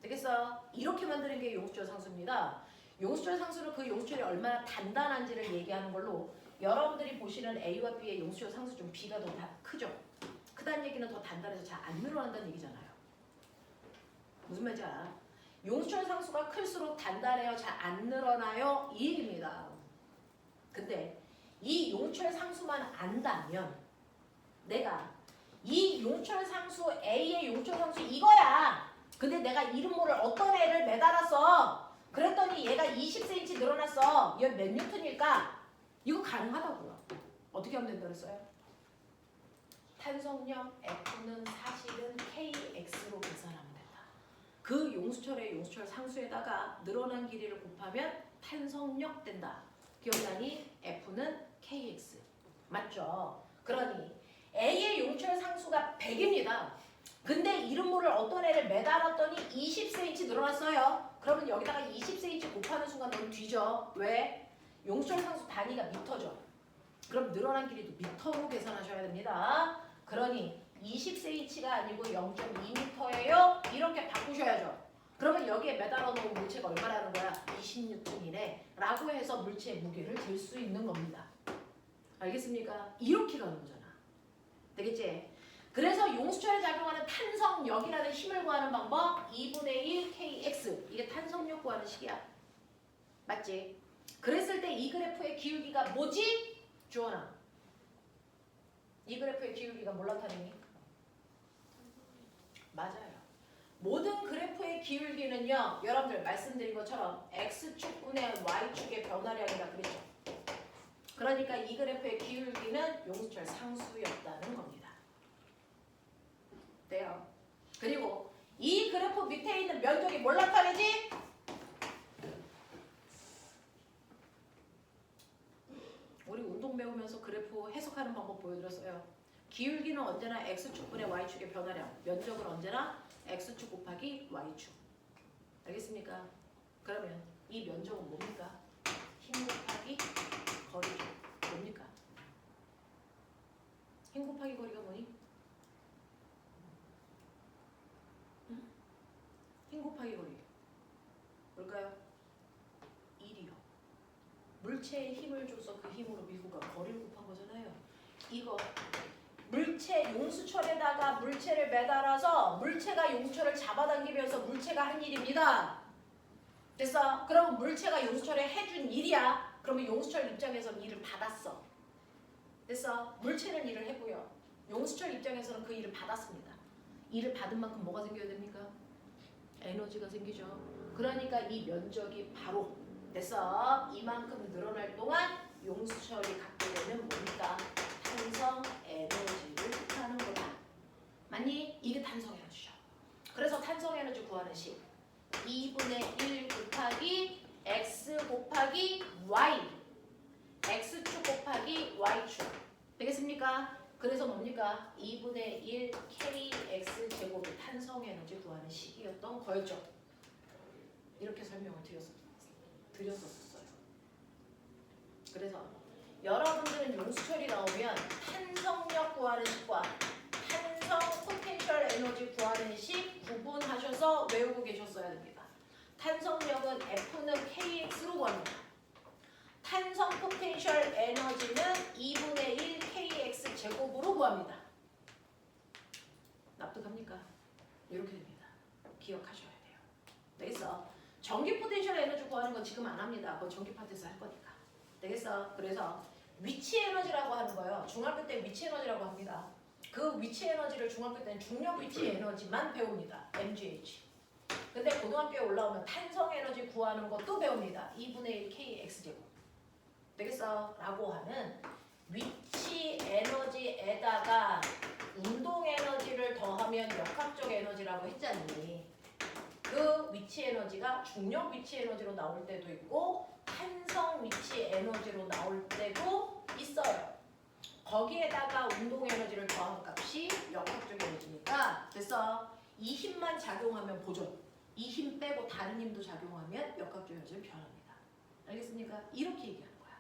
되겠어? 이렇게 만드는 게 용수철 상수입니다. 용수철 상수는 그 용수철이 얼마나 단단한지를 얘기하는 걸로 여러분들이 보시는 A와 B의 용수철 상수 중 B가 더 크죠? 크다는 얘기는 더 단단해서 잘 안 늘어난다는 얘기잖아요. 무슨 말인지 알아? 용수철 상수가 클수록 단단해요? 잘 안 늘어나요? 이 얘기입니다. 근데 이 용수철 상수만 안다면 내가 이 용수철 상수 A의 용수철 상수 이거야. 근데 내가 이름 모를 어떤 애를 매달았어. 그랬더니 얘가 20cm 늘어났어. 얘 몇 뉴턴일까? 이거 가능하다고요. 어떻게 하면 된다 그랬어요? 탄성력 F는 사실은 KX로 계산하면 된다. 그 용수철의 용수철 상수에다가 늘어난 길이를 곱하면 탄성력 된다. 기억나니? F는 KX. 맞죠? 그러니 A의 용수철 상수가 100입니다. 근데 이름 모를 어떤 애를 매달았더니 20cm 늘어났어요. 그러면 여기다가 20cm 곱하는 순간 넌 뒤져. 왜? 용수철 상수 단위가 미터죠. 그럼 늘어난 길이도 미터로 계산하셔야 됩니다. 그러니 20cm가 아니고 0.2m예요. 이렇게 바꾸셔야죠. 그러면 여기에 매달아 놓은 물체가 얼마라는 거야? 20N이네. 라고 해서 물체의 무게를 잴 수 있는 겁니다. 알겠습니까? 이렇게 가는 거잖아. 되겠지? 그래서 용수철에 작용하는 탄성력이라는 힘을 구하는 방법 2분의 1 kx. 이게 탄성력 구하는 식이야. 맞지? 그랬을 때 이 그래프의 기울기가 뭐지? 주원아. 이 그래프의 기울기가 뭘 나타내니? 맞아요. 모든 그래프의 기울기는요. 여러분들 말씀드린 것처럼 x축분의 y축의 변화량이라 그랬죠. 그러니까 이 그래프의 기울기는 용수철 상수였다는 겁니다. 돼요. 그리고 이 그래프 밑에 있는 면적이 뭘 나타내지? 우리 운동 배우면서 그래프 해석하는 방법 보여드렸어요. 기울기는 언제나 x축분의 y축의 변화량, 면적은 언제나 x축 곱하기 y축. 알겠습니까? 그러면 이 면적은 뭡니까? 힘 곱하기 거리죠. 뭡니까? 힘 곱하기 거리가 뭐니? 힘 곱하기 거리. 뭘까요? 1이요. 물체에 힘을 줘서 그 힘으로 밀고 가 거리를 곱한 거잖아요. 이거 물체 용수철에다가 물체를 매달아서 물체가 용수철을 잡아당기면서 물체가 한 일입니다. 됐어? 그럼 물체가 용수철에 해준 일이야. 그러면 용수철 입장에서는 일을 받았어. 됐어? 물체는 일을 했고요. 용수철 입장에서는 그 일을 받았습니다. 일을 받은 만큼 뭐가 생겨야 됩니까? 에너지가 생기죠. 그러니까 이 면적이 바로 됐어. 이만큼 늘어날 동안 용수철이 갖게 되는 뭡니까? 탄성 에너지를 뜻하는 거다. 맞니? 이게 탄성 에너지죠. 그래서 탄성 에너지 구하는 식 2분의 1 곱하기 x 곱하기 y x축 곱하기 y축 되겠습니까? 그래서 뭡니까? 2분의 1 kx 제곱이 탄성 에너지 구하는 식이었던 거였죠. 이렇게 설명을 드렸었어요. 그래서 여러분들은 용수철이 나오면 탄성력 구하는 식과 탄성 포텐셜 에너지 구하는 식 구분하셔서 외우고 계셨어야 됩니다. 탄성력은 F는 KX로 구합니다. 탄성 포텐셜 에너지는 2분의 1 KX 제곱으로 구합니다. 납득합니까? 이렇게 됩니다. 기억하셔야 돼요. 되겠어? 전기 포텐셜 에너지 구하는 건 지금 안 합니다. 그건 전기 파트에서 할 거니까. 되겠어? 그래서 위치 에너지라고 하는 거요. 중학교 때 위치 에너지라고 합니다. 그 위치 에너지를 중학교 때는 중력 위치 에너지만 배웁니다. MGH. 근데 고등학교에 올라오면 탄성 에너지 구하는 것도 배웁니다. 2분의 1 KX 제곱. 되겠어? 라고 하는 위치 에너지에다가 운동 에너지를 더하면 역학적 에너지라고 했잖니. 그 위치 에너지가 중력 위치 에너지로 나올 때도 있고 탄성 위치 에너지로 나올 때도 있어요. 거기에다가 운동 에너지를 더한 값이 역학적 에너지니까 그래서 이 힘만 작용하면 보존, 이 힘 빼고 다른 힘도 작용하면 역학적 에너지를 표현합니다. 알겠습니까? 이렇게 얘기하는 거야.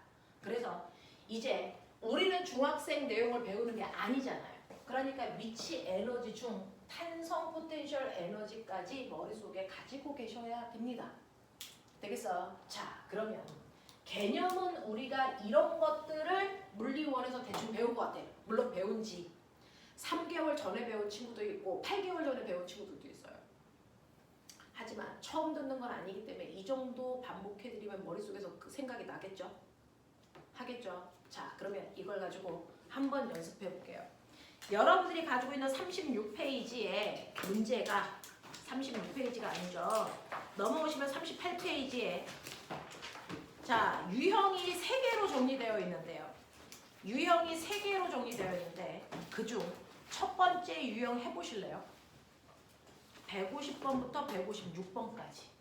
그래서 이제 우리는 중학생 내용을 배우는 게 아니잖아요. 그러니까 위치 에너지 중 탄성 포텐셜 에너지까지 머릿속에 가지고 계셔야 됩니다. 되겠어? 자, 그러면 개념은 우리가 이런 것들을 물리원에서 대충 배운 것 같아요. 물론 배운 지 3개월 전에 배운 친구도 있고 8개월 전에 배운 친구들도 있어요. 하지만 처음 듣는 건 아니기 때문에 이 정도 반복해드리면 머릿속에서 그 생각이 나겠죠? 하겠죠? 자, 그러면 이걸 가지고 한번 연습해 볼게요. 여러분들이 가지고 있는 36페이지에 문제가 36페이지가 아니죠. 넘어오시면 38페이지에 자, 유형이 3개로 정리되어 있는데요. 유형이 3개로 정리되어 있는데 그중 첫 번째 유형 해보실래요? 150번부터 156번까지.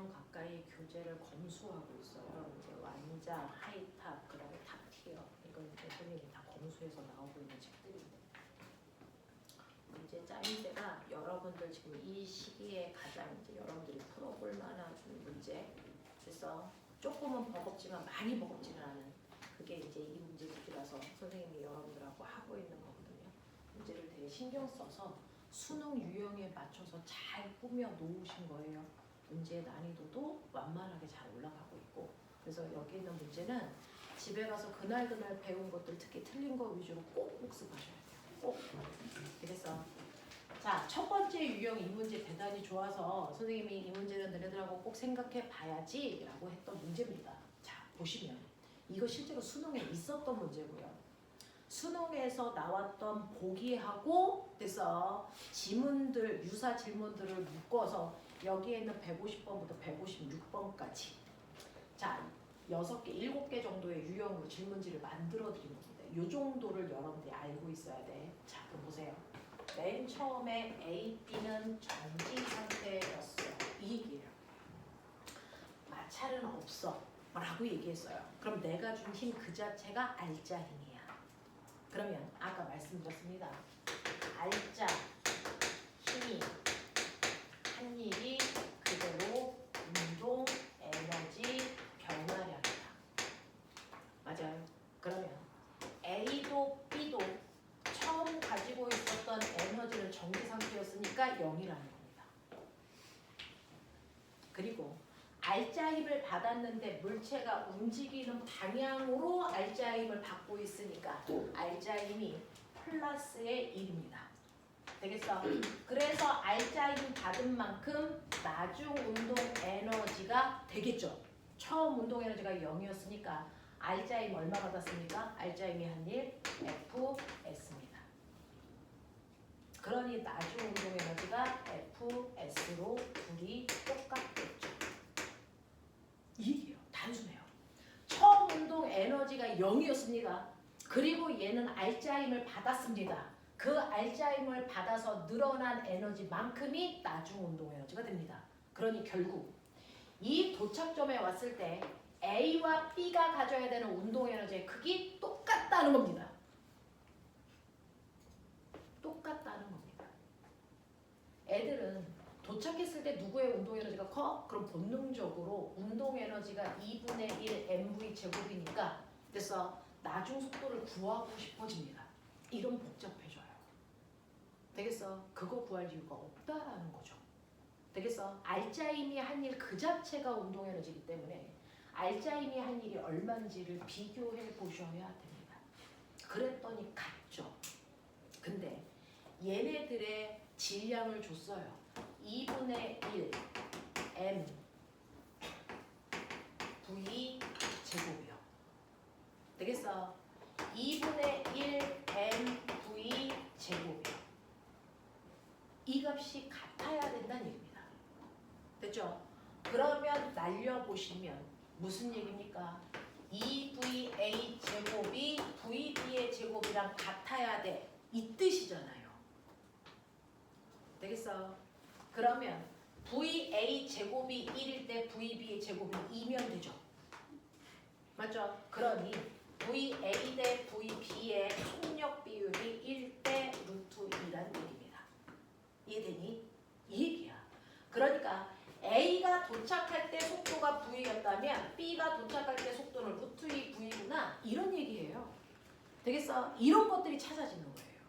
명 가까이 교재를 검수하고 있어요. 이제 완자, 하이탑, 그다음에 탑티어 이건 이제 선생님이 다 검수해서 나오고 있는 책들입니다. 문제 짜임새가 여러분들 지금 이 시기에 가장 이제 여러분들이 풀어볼 만한 문제. 그래서 조금은 버겁지만 많이 버겁지는 않은 그게 이제 이 문제집이라서 선생님이 여러분들하고 하고 있는 거거든요. 문제를 되게 신경 써서 수능 유형에 맞춰서 잘 꾸며 놓으신 거예요. 문제의 난이도도 완만하게 잘 올라가고 있고, 그래서 여기 있는 문제는 집에 가서 그날 배운 것들 특히 틀린 거 위주로 꼭 복습하셔야 돼요. 꼭. 되겠어? 자, 첫 번째 유형 이 문제 대단히 좋아서 선생님이 이 문제는 너네들하고 꼭 생각해 봐야지 라고 했던 문제입니다. 자, 보시면 이거 실제로 수능에 있었던 문제고요. 수능에서 나왔던 보기하고 그래서 지문들, 유사 질문들을 묶어서 여기에 있는 150번부터 156번까지 자, 6개, 7개 정도의 유형으로 질문지를 만들어 드린 겁니다. 이 정도를 여러분들이 알고 있어야 돼. 자, 그럼 보세요. 맨 처음에 A, B는 정지 상태였어요. 이 얘기예요. 마찰은 없어 라고 얘기했어요. 그럼 내가 준 힘 그 자체가 알짜 힘이야. 그러면 아까 말씀드렸습니다. 알짜 힘이 한 일이 그대로 운동, 에너지, 변화량이다. 맞아요. 그러면 A도 B도 처음 가지고 있었던 에너지는 정지 상태였으니까 0이라는 겁니다. 그리고 알짜 힘을 받았는데 물체가 움직이는 방향으로 알짜 힘을 받고 있으니까 알짜 힘이 플러스의 1입니다. 되겠어? 그래서 알짜 힘 받은 만큼 나중 운동 에너지가 되겠죠. 처음 운동 에너지가 0이었으니까 알짜 힘 얼마 받았습니까? 알짜 힘이 한 일 FS입니다. 그러니 나중 운동 에너지가 FS로 둘이 똑같겠죠. 이게요. 단순해요. 처음 운동 에너지가 0이었습니다. 그리고 얘는 알짜 힘을 받았습니다. 그 알짜 힘을 받아서 늘어난 에너지만큼이 나중 운동 에너지가 됩니다. 그러니 결국 이 도착점에 왔을 때 A와 B가 가져야 되는 운동 에너지의 크기 똑같다는 겁니다. 똑같다는 겁니다. 애들은 도착했을 때 누구의 운동 에너지가 커? 그럼 본능적으로 운동 에너지가 2분의 1 mv 제곱이니까 그래서 나중 속도를 구하고 싶어집니다. 이런 복잡해져요. 되겠어? 그거 구할 이유가 없다라는 거죠. 되겠어? 알짜 힘이 한 일 그 자체가 운동 에너지이기 때문에 알짜 힘이 한 일이 얼마인지를 비교해 보셔야 됩니다. 그랬더니 같죠. 근데 얘네들의 질량을 줬어요. 2분의 1 m v 제곱이요. 되겠어? 2분의 1 m v 제곱이요. 이 값이 같아야 된다는 얘기입니다. 됐죠? 그러면 날려보시면 무슨 얘기입니까? 2VA 제곱이 VB의 제곱이랑 같아야 돼. 이 뜻이잖아요. 되겠어? 그러면 VA 제곱이 1일 때 VB의 제곱이 2면 되죠. 맞죠? 그러니 VA 대 VB의 속력 비율이 1대 루트 2라는 얘기입니다. 이해되니? 이 얘기야. 그러니까 A가 도착할 때 속도가 V였다면 B가 도착할 때 속도는 루트 2 V구나. 이런 얘기예요. 되겠어? 이런 것들이 찾아지는 거예요.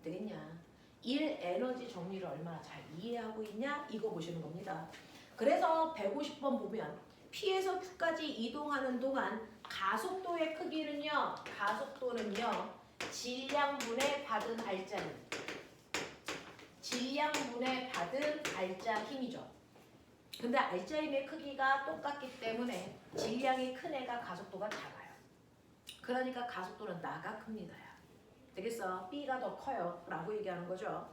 되겠냐? 1 에너지 정리를 얼마나 잘 이해하고 있냐? 이거 보시는 겁니다. 그래서 150번 보면 P에서 Q까지 이동하는 동안 가속도의 크기는요. 가속도는요. 질량분의 받은 알짜 힘. 질량분의 받은 알짜 힘이죠. 근데 알짜 힘의 크기가 똑같기 때문에 질량이 큰 애가 가속도가 작아요. 그러니까 가속도는 나가 큽니다. 되겠어? B가 더 커요. 라고 얘기하는 거죠.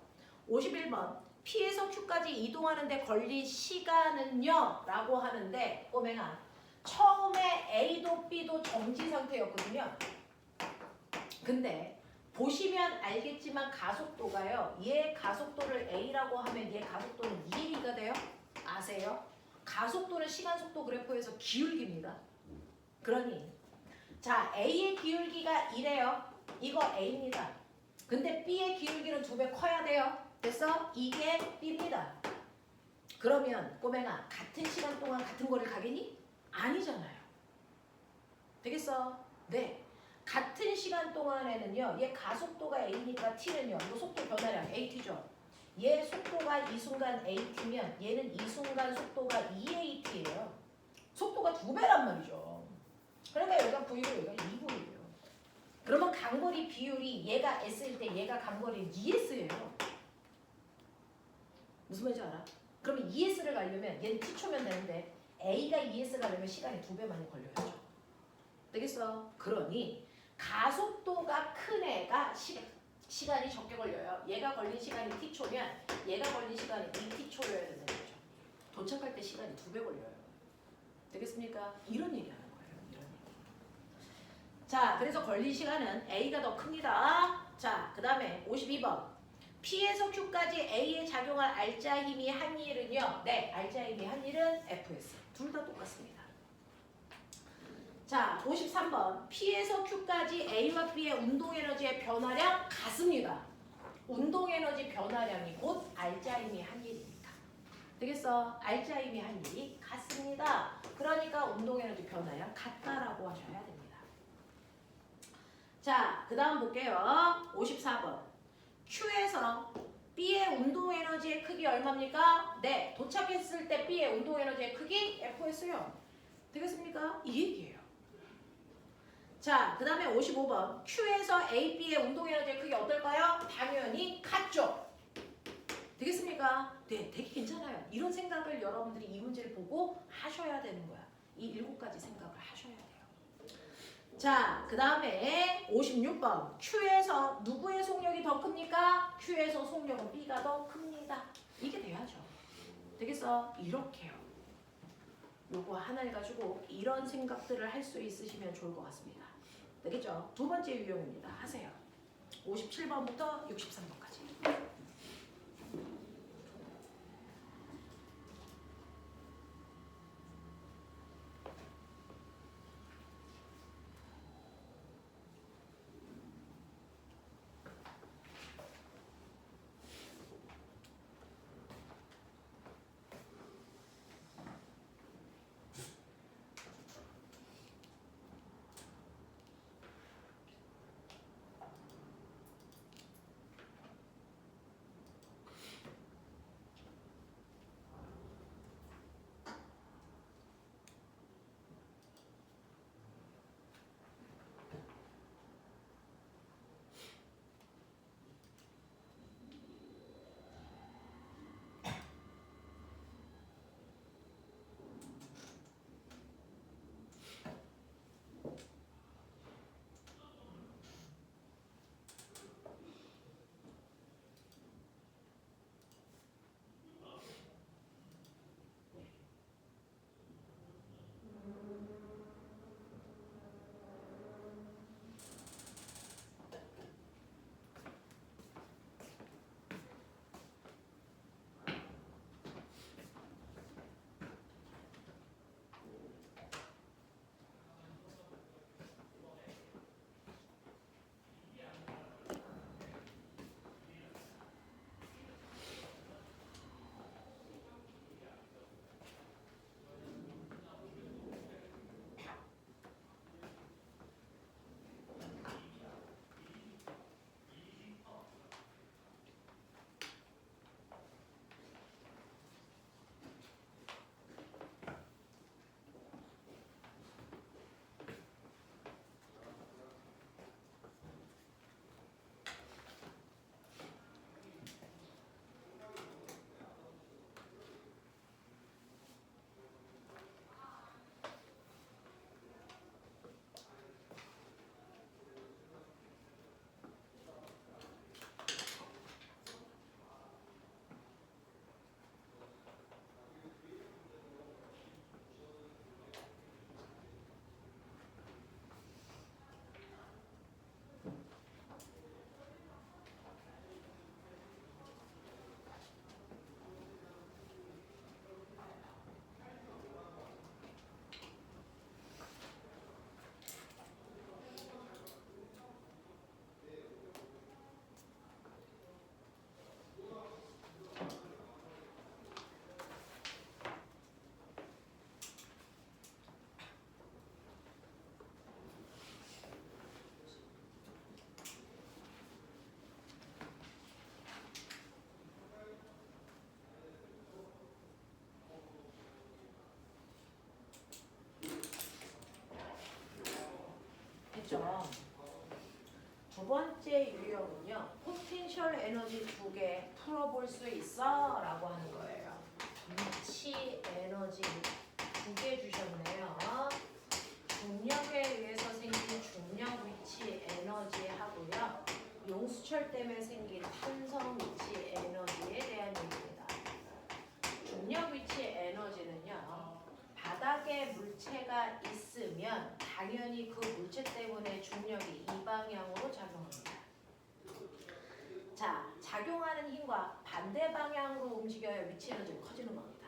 51번 P에서 Q까지 이동하는데 걸린 시간은요? 라고 하는데 꼬맹아 처음에 A도 B도 정지 상태였거든요. 근데 보시면 알겠지만 가속도가요. 얘 가속도를 A라고 하면 얘 가속도는 2A가 돼요? 아세요? 가속도는 시간 속도 그래프에서 기울기입니다. 그러니 자 A의 기울기가 이래요. 이거 A입니다. 근데 B의 기울기는 2배 커야 돼요. 됐어? 이게 B입니다. 그러면 꼬맹아 같은 시간 동안 같은 거리를 가겠니? 아니잖아요. 되겠어? 네. 같은 시간 동안에는요. 얘 가속도가 A니까 T는요. 이거 속도 변화량 AT죠. 얘 속도가 이 순간 AT면 얘는 이 순간 속도가 2AT예요. 속도가 2배란 말이죠. 그러니까 여기가 V고 여기가 2V예요. 그러면 간거리 비율이 얘가 S일 때 얘가 간거리 ES예요. 무슨 말인지 알아? 그러면 ES를 가려면 얘는 T초면 되는데 A가 ES 가려면 시간이 2배 많이 걸려야죠. 되겠어? 그러니 가속도가 큰 애가 시간이 적게 걸려요. 얘가 걸린 시간이 T초면 얘가 걸린 시간이 2T초여야 된다는 거죠. 도착할 때 시간이 2배 걸려요. 되겠습니까? 이런 얘기하는 거예요. 이런 얘기. 자, 그래서 걸린 시간은 A가 더 큽니다. 자, 그 다음에 52번. P에서 Q까지 A에 작용할 알자 힘이 한 일은요. 네, 알자 힘이 한 일은 Fs. 둘 다 똑같습니다. 자, 53번. P에서 Q까지 A와 B의 운동에너지의 변화량 같습니다. 운동에너지 변화량이 곧 알자 힘이 한 일이니까. 되겠어? 알자 힘이 한 일이 같습니다. 그러니까 운동에너지 변화량 같다라고 하셔야 됩니다. 자, 그 다음 볼게요. 54번. Q에서 B의 운동에너지의 크기 얼마입니까? 네, 도착했을 때 B의 운동에너지의 크기 Fs요. 되겠습니까? 이 얘기예요. 자, 그 다음에 55번. Q에서 A, B의 운동에너지의 크기 어떨까요? 당연히 같죠. 되겠습니까? 네, 되게 괜찮아요. 이런 생각을 여러분들이 이 문제를 보고 하셔야 되는 거야. 이 7가지 생각을 하셔야 돼요. 자, 그 다음에 56번. Q에서 누구의 속력이 더 큽니까? Q에서 속력은 B가 더 큽니다. 이게 돼야죠. 되겠어? 이렇게요. 요거 하나를 가지고 이런 생각들을 할 수 있으시면 좋을 것 같습니다. 되겠죠? 두 번째 유형입니다. 하세요. 57번부터 63번까지. 번째 유형은요. 포텐셜 에너지 두 개 풀어볼 수 있어? 라고 하는 거예요. 위치 에너지 두 개 주셨네요. 중력에 의해서 생긴 중력 위치 에너지 하고요. 용수철 때문에 생긴 탄성 위치 에너지에 대한 얘기입니다. 중력 위치 에너지는요. 바닥에 물체가 있으면 당연히 그 물체 때문에 중력이 이 방향으로 작용합니다. 자, 작용하는 힘과 반대 방향으로 움직여야 위치 에너지가 커지는 겁니다.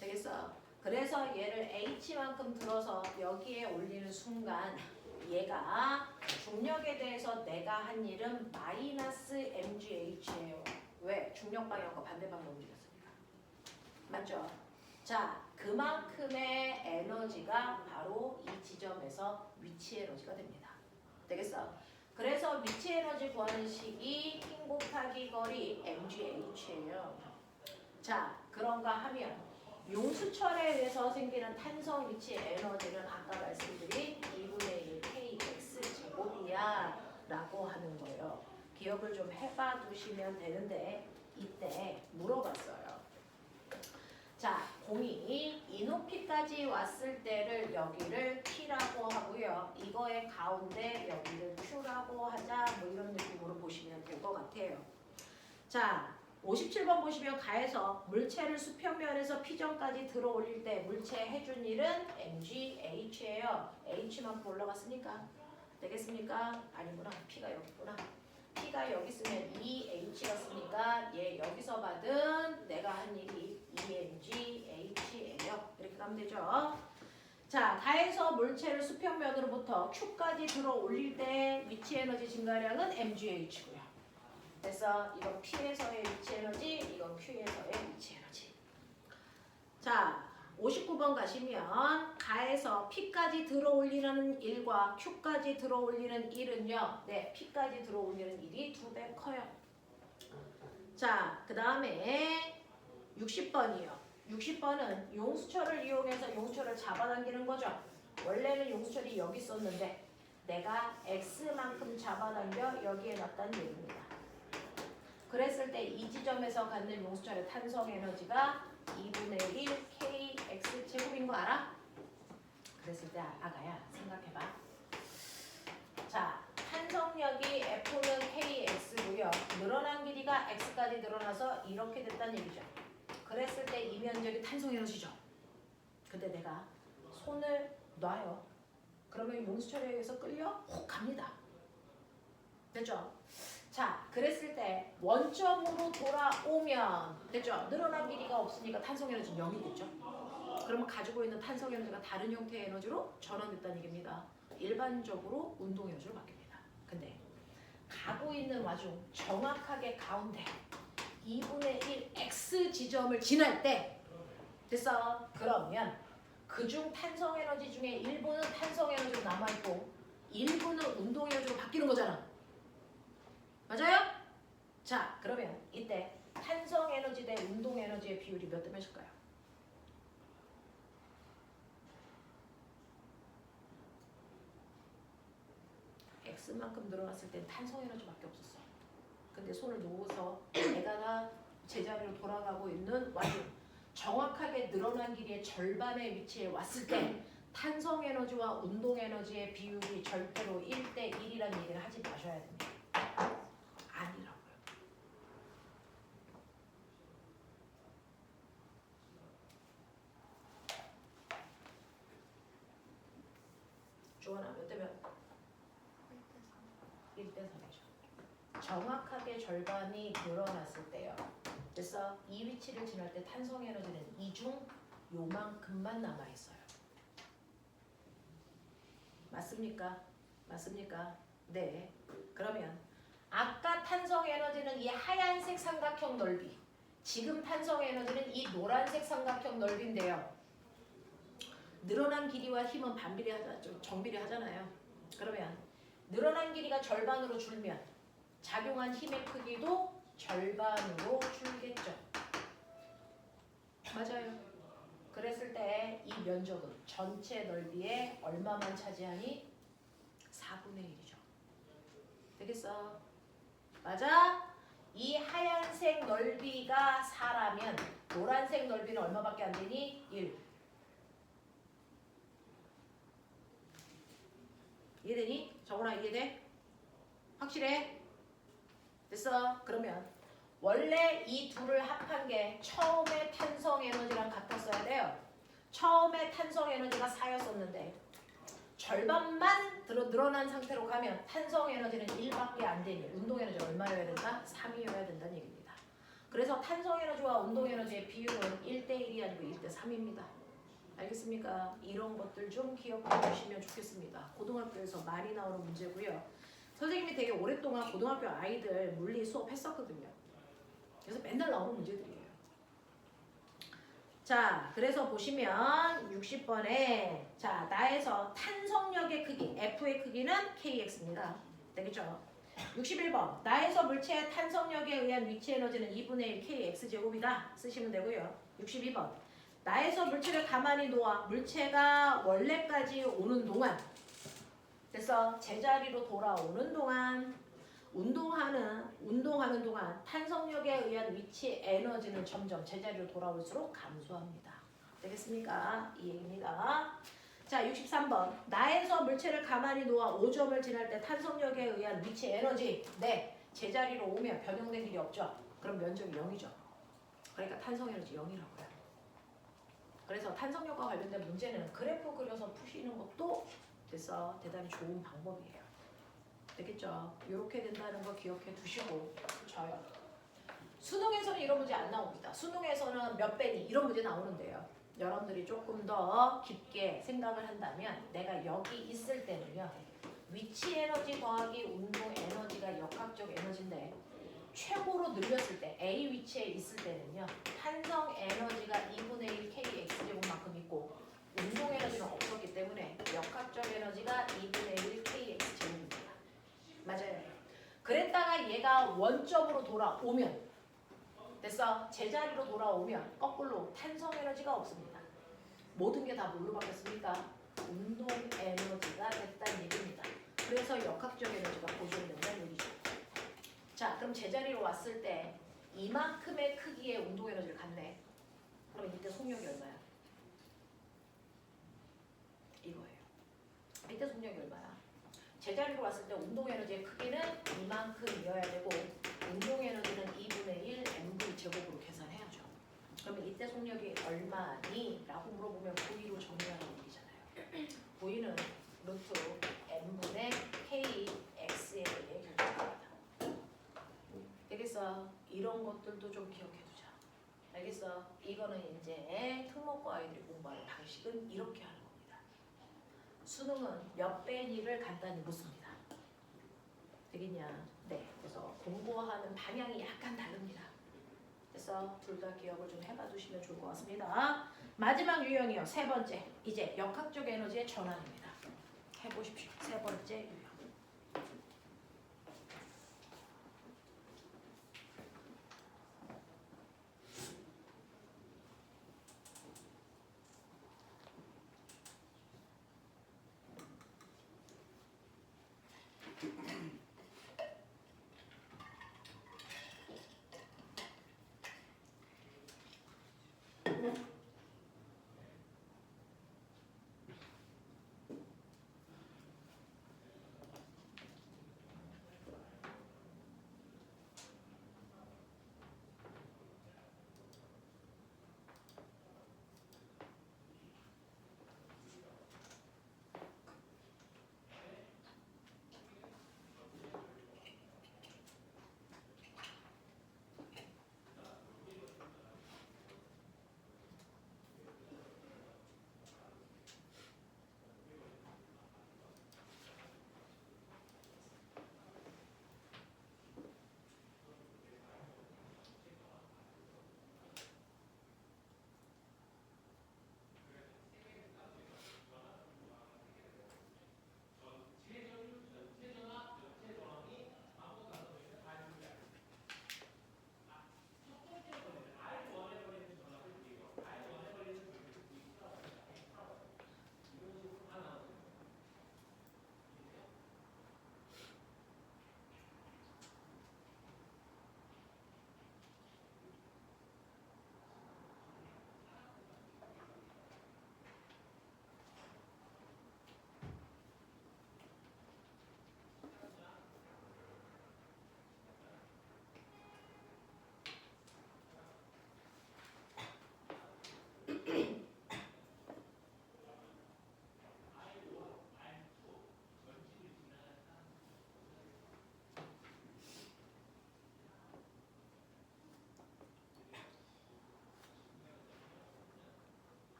되겠어? 그래서 얘를 H만큼 들어서 여기에 올리는 순간 얘가 중력에 대해서 내가 한 일은 마이너스 mgH예요. 왜? 중력 방향과 반대 방향으로 움직였으니까. 맞죠? 자, 그만큼의 에너지가 바로 이 지점에서 위치 에너지가 됩니다. 되겠어? 그래서 위치 에너지 구하는 식이 힘 곱하기 거리 mgH예요. 자, 그런가 하면 용수철에 의해서 생기는 탄성 위치 에너지는 아까 말씀드린 2분의 1 kx 제곱이야 라고 하는 거예요. 기억을 좀 해봐 두시면 되는데 이때 물어봤어요. 자, 공이 이 높이까지 왔을 때를 여기를 T라고 하고요. 이거의 가운데 여기를 Q라고 하자. 뭐 이런 느낌으로 보시면 될 것 같아요. 자, 57번 보시면 가에서 물체를 수평면에서 P점까지 들어 올릴 때 물체 해준 일은 mgH예요. H만큼 올라갔으니까 되겠습니까? 아니구나. P가 여기 있구나. P가 여기 있으면 2H였으니까 얘 여기서 받은 내가 한 일이 2mgH예요. 이렇게 가면 되죠. 자, 가에서 물체를 수평면으로부터 Q까지 들어 올릴 때 위치 에너지 증가량은 mgH고요. 그래서 이건 P에서의 위치 에너지, 이건 Q에서의 위치 에너지. 자, 59번 가시면 가에서 P까지 들어올리는 일과 Q까지 들어올리는 일은요. 네, P까지 들어올리는 일이 2배 커요. 자, 그 다음에 60번이요. 60번은 용수철을 이용해서 용수철을 잡아당기는 거죠. 원래는 용수철이 여기 있었는데 내가 X만큼 잡아당겨 여기에 놨다는 얘기입니다. 그랬을 때 이 지점에서 갖는 용수철의 탄성 에너지가 2분의 1 kx 제곱인 거 알아? 그랬을 때 아가야 생각해봐. 자, 탄성력이 F는 kx고요. 늘어난 길이가 x까지 늘어나서 이렇게 됐다는 얘기죠. 그랬을 때 이 면적이 탄성 에너지죠. 근데 내가 손을 놔요. 그러면 용수철에 의해서 끌려 혹 갑니다. 됐죠? 자, 그랬을 때 원점으로 돌아오면 됐죠? 늘어난 길이가 없으니까 탄성 에너지는 0이겠죠? 그러면 가지고 있는 탄성 에너지가 다른 형태의 에너지로 전환됐다는 얘기입니다. 일반적으로 운동 에너지로 바뀝니다. 근데 가고 있는 와중 정확하게 가운데 2분의 1 x 지점을 지날 때 됐어? 그러면 그중 탄성 에너지 중에 일부는 탄성 에너지로 남아있고 일부는 운동 에너지로 바뀌는 거잖아. 맞아요? 자, 그러면 이때 탄성 에너지 대 운동 에너지의 비율이 몇 대 몇일까요? X만큼 늘어났을 땐 탄성 에너지밖에 없었어. 근데 손을 놓아서 내가 제자리로 돌아가고 있는 와중 정확하게 늘어난 길이의 절반의 위치에 왔을 때 탄성 에너지와 운동 에너지의 비율이 절대로 1대 1이라는 얘기를 하지 마셔야 됩니다. 아니라고요. 주원아 몇 대 몇? 1대 3이죠. 정확하게 절반이 늘어났을 때요. 그래서 이 위치를 지날 때 탄성 에너지는 이중 요만큼만 남아있어요. 맞습니까? 맞습니까? 네. 그러면 아까 탄성 에너지는 이 하얀색 삼각형 넓이, 지금 탄성 에너지는 이 노란색 삼각형 넓이인데요. 늘어난 길이와 힘은 반비례하죠. 정비례하잖아요. 그러면 늘어난 길이가 절반으로 줄면 작용한 힘의 크기도 절반으로 줄겠죠. 맞아요. 그랬을 때 이 면적은 전체 넓이의 얼마만 차지하니? 4분의 1이죠. 되겠어? 맞아? 이 하얀색 넓이가 4라면 노란색 넓이는 얼마밖에 안 되니? 1. 이해되니? 정훈아 이해돼? 확실해? 됐어? 그러면 원래 이 둘을 합한 게 처음에 탄성 에너지랑 같았어야 돼요. 처음에 탄성 에너지가 4였었는데 절반만 늘어난 상태로 가면 탄성 에너지는 1밖에 안 되니 운동 에너지가 얼마여야 된다? 3이어야 된다는 얘기입니다. 그래서 탄성 에너지와 운동 에너지의 비율은 1대1이 아니고 1대3입니다. 알겠습니까? 이런 것들 좀 기억해 주시면 좋겠습니다. 고등학교에서 많이 나오는 문제고요. 선생님이 되게 오랫동안 고등학교 아이들 물리 수업 했었거든요. 그래서 맨날 나오는 문제들이에요. 자, 그래서 보시면 60번에 자, 나에서 탄성력의 크기, F의 크기는 KX입니다. 되겠죠? 61번, 나에서 물체의 탄성력에 의한 위치 에너지는 2분의 1 KX제곱이다. 쓰시면 되고요. 62번, 나에서 물체를 가만히 놓아 물체가 원래까지 오는 동안 됐어? 제자리로 돌아오는 동안 운동하는 동안 탄성력에 의한 위치 에너지는 점점 제자리로 돌아올수록 감소합니다. 되겠습니까? 이 얘기입니다. 자, 63번. 나에서 물체를 가만히 놓아 5점을 지날 때 탄성력에 의한 위치 에너지. 네. 제자리로 오면 변형된 길이 없죠. 그럼 면적이 0이죠. 그러니까 탄성 에너지 0이라고요. 그래서 탄성력과 관련된 문제는 그래프 그려서 푸시는 것도 됐어. 대단히 좋은 방법이에요. 되겠죠? 이렇게 된다는 거 기억해 두시고 저요. 수능에서는 이런 문제 안 나옵니다. 수능에서는 몇 배니 이런 문제 나오는데요. 여러분들이 조금 더 깊게 생각을 한다면 내가 여기 있을 때는요. 위치 에너지 더하기 운동 에너지가 역학적 에너지인데 최고로 늘렸을 때 A 위치에 있을 때는요. 탄성 에너지가 2분의 1 KX제곱만큼 있고 운동 에너지는 없었기 때문에 역학적 에너지가 2분의 1 KX제곱입니다. 맞아요. 그랬다가 얘가 원점으로 돌아오면 됐어. 제자리로 돌아오면 거꾸로 탄성 에너지가 없습니다. 모든 게 다 뭘로 바뀌었습니까? 운동 에너지가 됐다는 얘기입니다. 그래서 역학적 에너지가 보존된다는 얘기죠. 자, 그럼 제자리로 왔을 때 이만큼의 크기의 운동 에너지를 갖네. 그럼 이때 속력이 얼마야? 이거예요. 이때 속력이 얼마야? 제자리로 왔을 때 운동 에너지의 크기는 이만큼이어야 되고 운동 에너지는 2분의 1 mv 제곱으로 계산해야죠. 그러면 이때 속력이 얼마니? 라고 물어보면 V로 정의하는 얘기잖아요. V는 루트 m분의 KX에 의해 결정됩니다. 되겠어? 이런 것들도 좀 기억해두자. 알겠어? 이거는 이제 특목고 아이들이 공부하는 방식은 이렇게 하는 겁니다. 수능은 몇 배니를 간단히 묻습니다. 되겠냐? 네. 그래서 공부하는 방향이 약간 다릅니다. 그래서 둘 다 기억을 좀 해봐 두시면 좋을 것 같습니다. 마지막 유형이요. 세 번째. 이제 역학적 에너지의 전환입니다. 해보십시오. 세 번째 유형.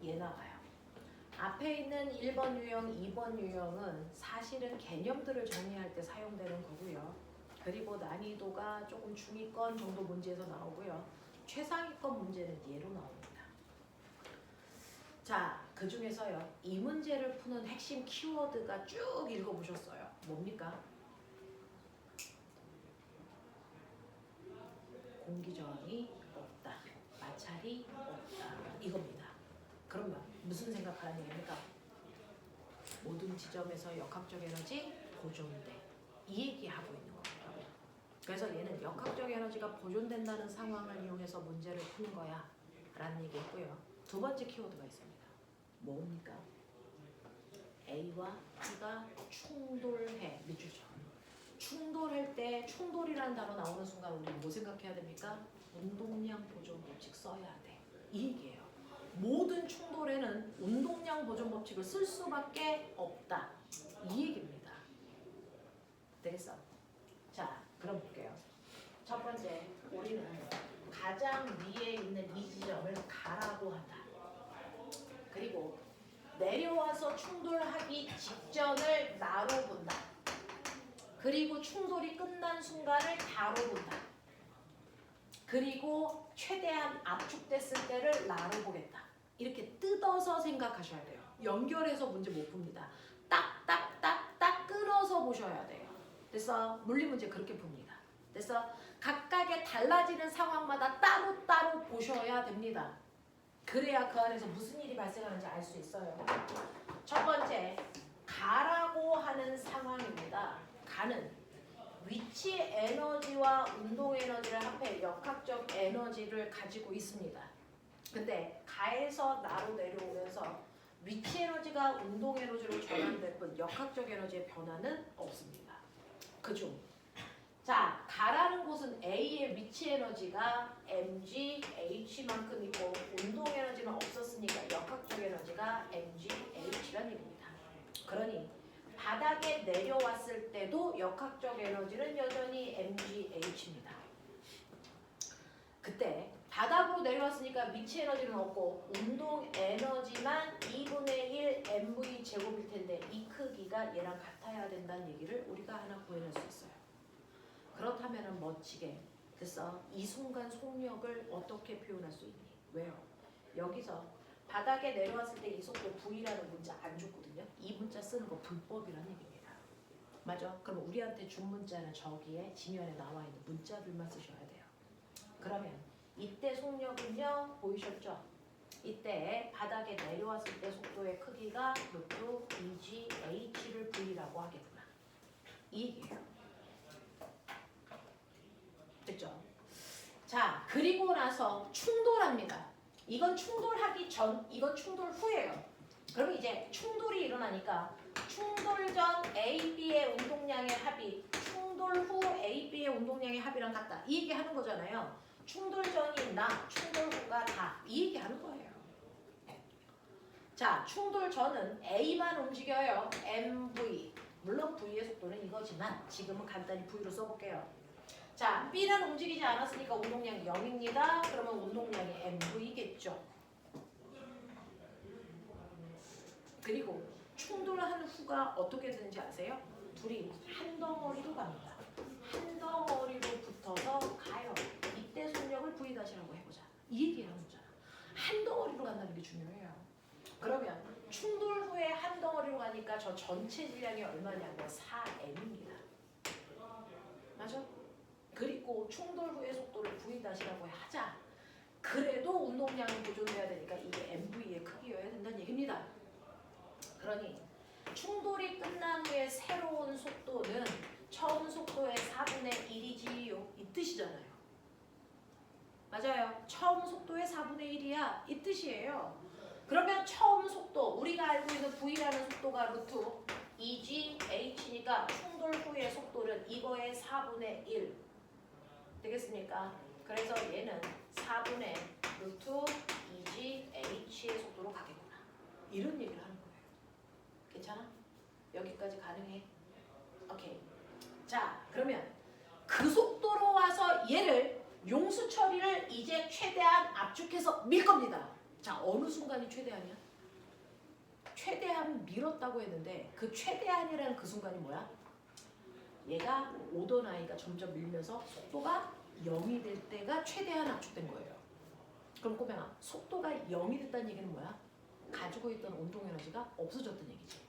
얘 나와요. 앞에 있는 1번 유형, 2번 유형은 사실은 개념들을 정리할 때 사용되는 거고요. 그리고 난이도가 조금 중위권 정도 문제에서 나오고요. 최상위권 문제는 얘로 나옵니다. 자, 그 중에서요. 이 문제를 푸는 핵심 키워드가 쭉 읽어보셨어요. 뭡니까? 공기저항이 없다. 마찰이 없다. 이겁니다. 그러면 무슨 생각하는 얘기입니까? 모든 지점에서 역학적 에너지 보존돼. 이 얘기하고 있는 거예요. 그래서 얘는 역학적 에너지가 보존된다는 상황을 이용해서 문제를 푸는 거야 라는 얘기했고요. 두 번째 키워드가 있습니다. 뭡니까? A와 B가 충돌해. 밑줄 쳐. 충돌할 때 충돌이라는 단어 나오는 순간 우리 뭐 생각해야 됩니까? 운동량 보존 법칙 써야 돼. 이 얘기예요. 모든 충돌에는 운동량 보존 법칙을 쓸 수밖에 없다. 이 얘기입니다. 되겠어? 자, 그럼 볼게요. 첫 번째, 우리는 가장 위에 있는 이 지점을 가라고 한다. 그리고 내려와서 충돌하기 직전을 나로 본다. 그리고 충돌이 끝난 순간을 다로 본다. 그리고 최대한 압축됐을 때를 나로 보겠다. 이렇게 뜯어서 생각하셔야 돼요. 연결해서 문제 못 풉니다. 딱딱딱딱 끊어서 보셔야 돼요. 됐어? 물리 문제 그렇게 풉니다. 됐어? 각각의 달라지는 상황마다 따로따로 보셔야 됩니다. 그래야 그 안에서 무슨 일이 발생하는지 알 수 있어요. 첫 번째, 가라고 하는 상황입니다. 가는 위치 에너지와 운동 에너지를 합해 역학적 에너지를 가지고 있습니다. 근데 가에서 나로 내려오면서 위치 에너지가 운동 에너지로 전환될 뿐 역학적 에너지의 변화는 없습니다. 그중 자, 가라는 곳은 A의 위치 에너지가 mg, h만큼 있고 운동 에너지는 없었으니까 역학적 에너지가 mg, h란 얘기입니다. 그러니 바닥에 내려왔을 때도 역학적 에너지는 여전히 mg, h입니다. 그때 바닥으로 내려왔으니까 위치 에너지는 없고 운동 에너지만 2분의 1 mv 제곱일 텐데 이 크기가 얘랑 같아야 된다는 얘기를 우리가 하나 구해낼 수 있어요. 그렇다면 멋지게 됐어. 이 순간 속력을 어떻게 표현할 수 있니? 왜요? 여기서 바닥에 내려왔을 때 이 속도 V라는 문자 안 줬거든요. 이 문자 쓰는 거 불법이라는 얘기입니다. 맞아? 그럼 우리한테 준 문자는 저기에 지면에 나와 있는 문자들만 쓰셔야 돼요. 그러면 이때 속력은요. 보이셨죠? 이때 바닥에 내려왔을 때 속도의 크기가 루트 EG H를 V라고 하겠구나. 이 얘기예요. 됐죠? 자, 그리고 나서 충돌합니다. 이건 충돌하기 전, 이건 충돌 후예요. 그럼 이제 충돌이 일어나니까 충돌 전 A, B의 운동량의 합이 충돌 후 A, B의 운동량의 합이랑 같다. 이 얘기 하는 거잖아요. 충돌 전이 나, 충돌 후가 다. 이 얘기 하는 거예요. 자, 충돌 전은 A만 움직여요. MV. 물론 V의 속도는 이거지만 지금은 간단히 V로 써볼게요. 자, B는 움직이지 않았으니까 운동량이 0입니다. 그러면 운동량이 mv겠죠. 그리고 충돌하는 후가 어떻게 되는지 아세요? 둘이 한 덩어리로 갑니다. 한 덩어리로 붙어서 가요. 이때 속력을 V-라고 해보자. 이 얘기를 하는 거잖아. 한 덩어리로 간다는 게 중요해요. 그러면 충돌 후에 한 덩어리로 가니까 저 전체 질량이 얼마냐면 4m입니다. 맞아? 그리고 충돌 후의 속도를 V-라고 하자. 그래도 운동량이 보존돼야 되니까 이게 MV의 크기여야 된다는 얘기입니다. 그러니 충돌이 끝난 후에 새로운 속도는 처음 속도의 4분의 1이지요. 이 뜻이잖아요. 맞아요. 처음 속도의 4분의 1이야. 이 뜻이에요. 그러면 처음 속도, 우리가 알고 있는 V라는 속도가 루트 EG, H니까 충돌 후의 속도는 이거의 4분의 1. 되겠습니까? 그래서 얘는 4분의 루트 EG, H의 속도로 가겠구나. 이런 얘기를 하는 거예요. 괜찮아? 여기까지 가능해? 오케이. 자, 그러면 그 속도로 와서 얘를 용수 처리를 이제 최대한 압축해서 밀 겁니다. 자, 어느 순간이 최대한이야? 최대한 밀었다고 했는데 그 최대한이라는 그 순간이 뭐야? 얘가 오던 아이가 점점 밀면서 속도가 0이 될 때가 최대한 압축된 거예요. 그럼 꼬맹아, 속도가 0이 됐다는 얘기는 뭐야? 가지고 있던 운동 에너지가 없어졌다는 얘기지.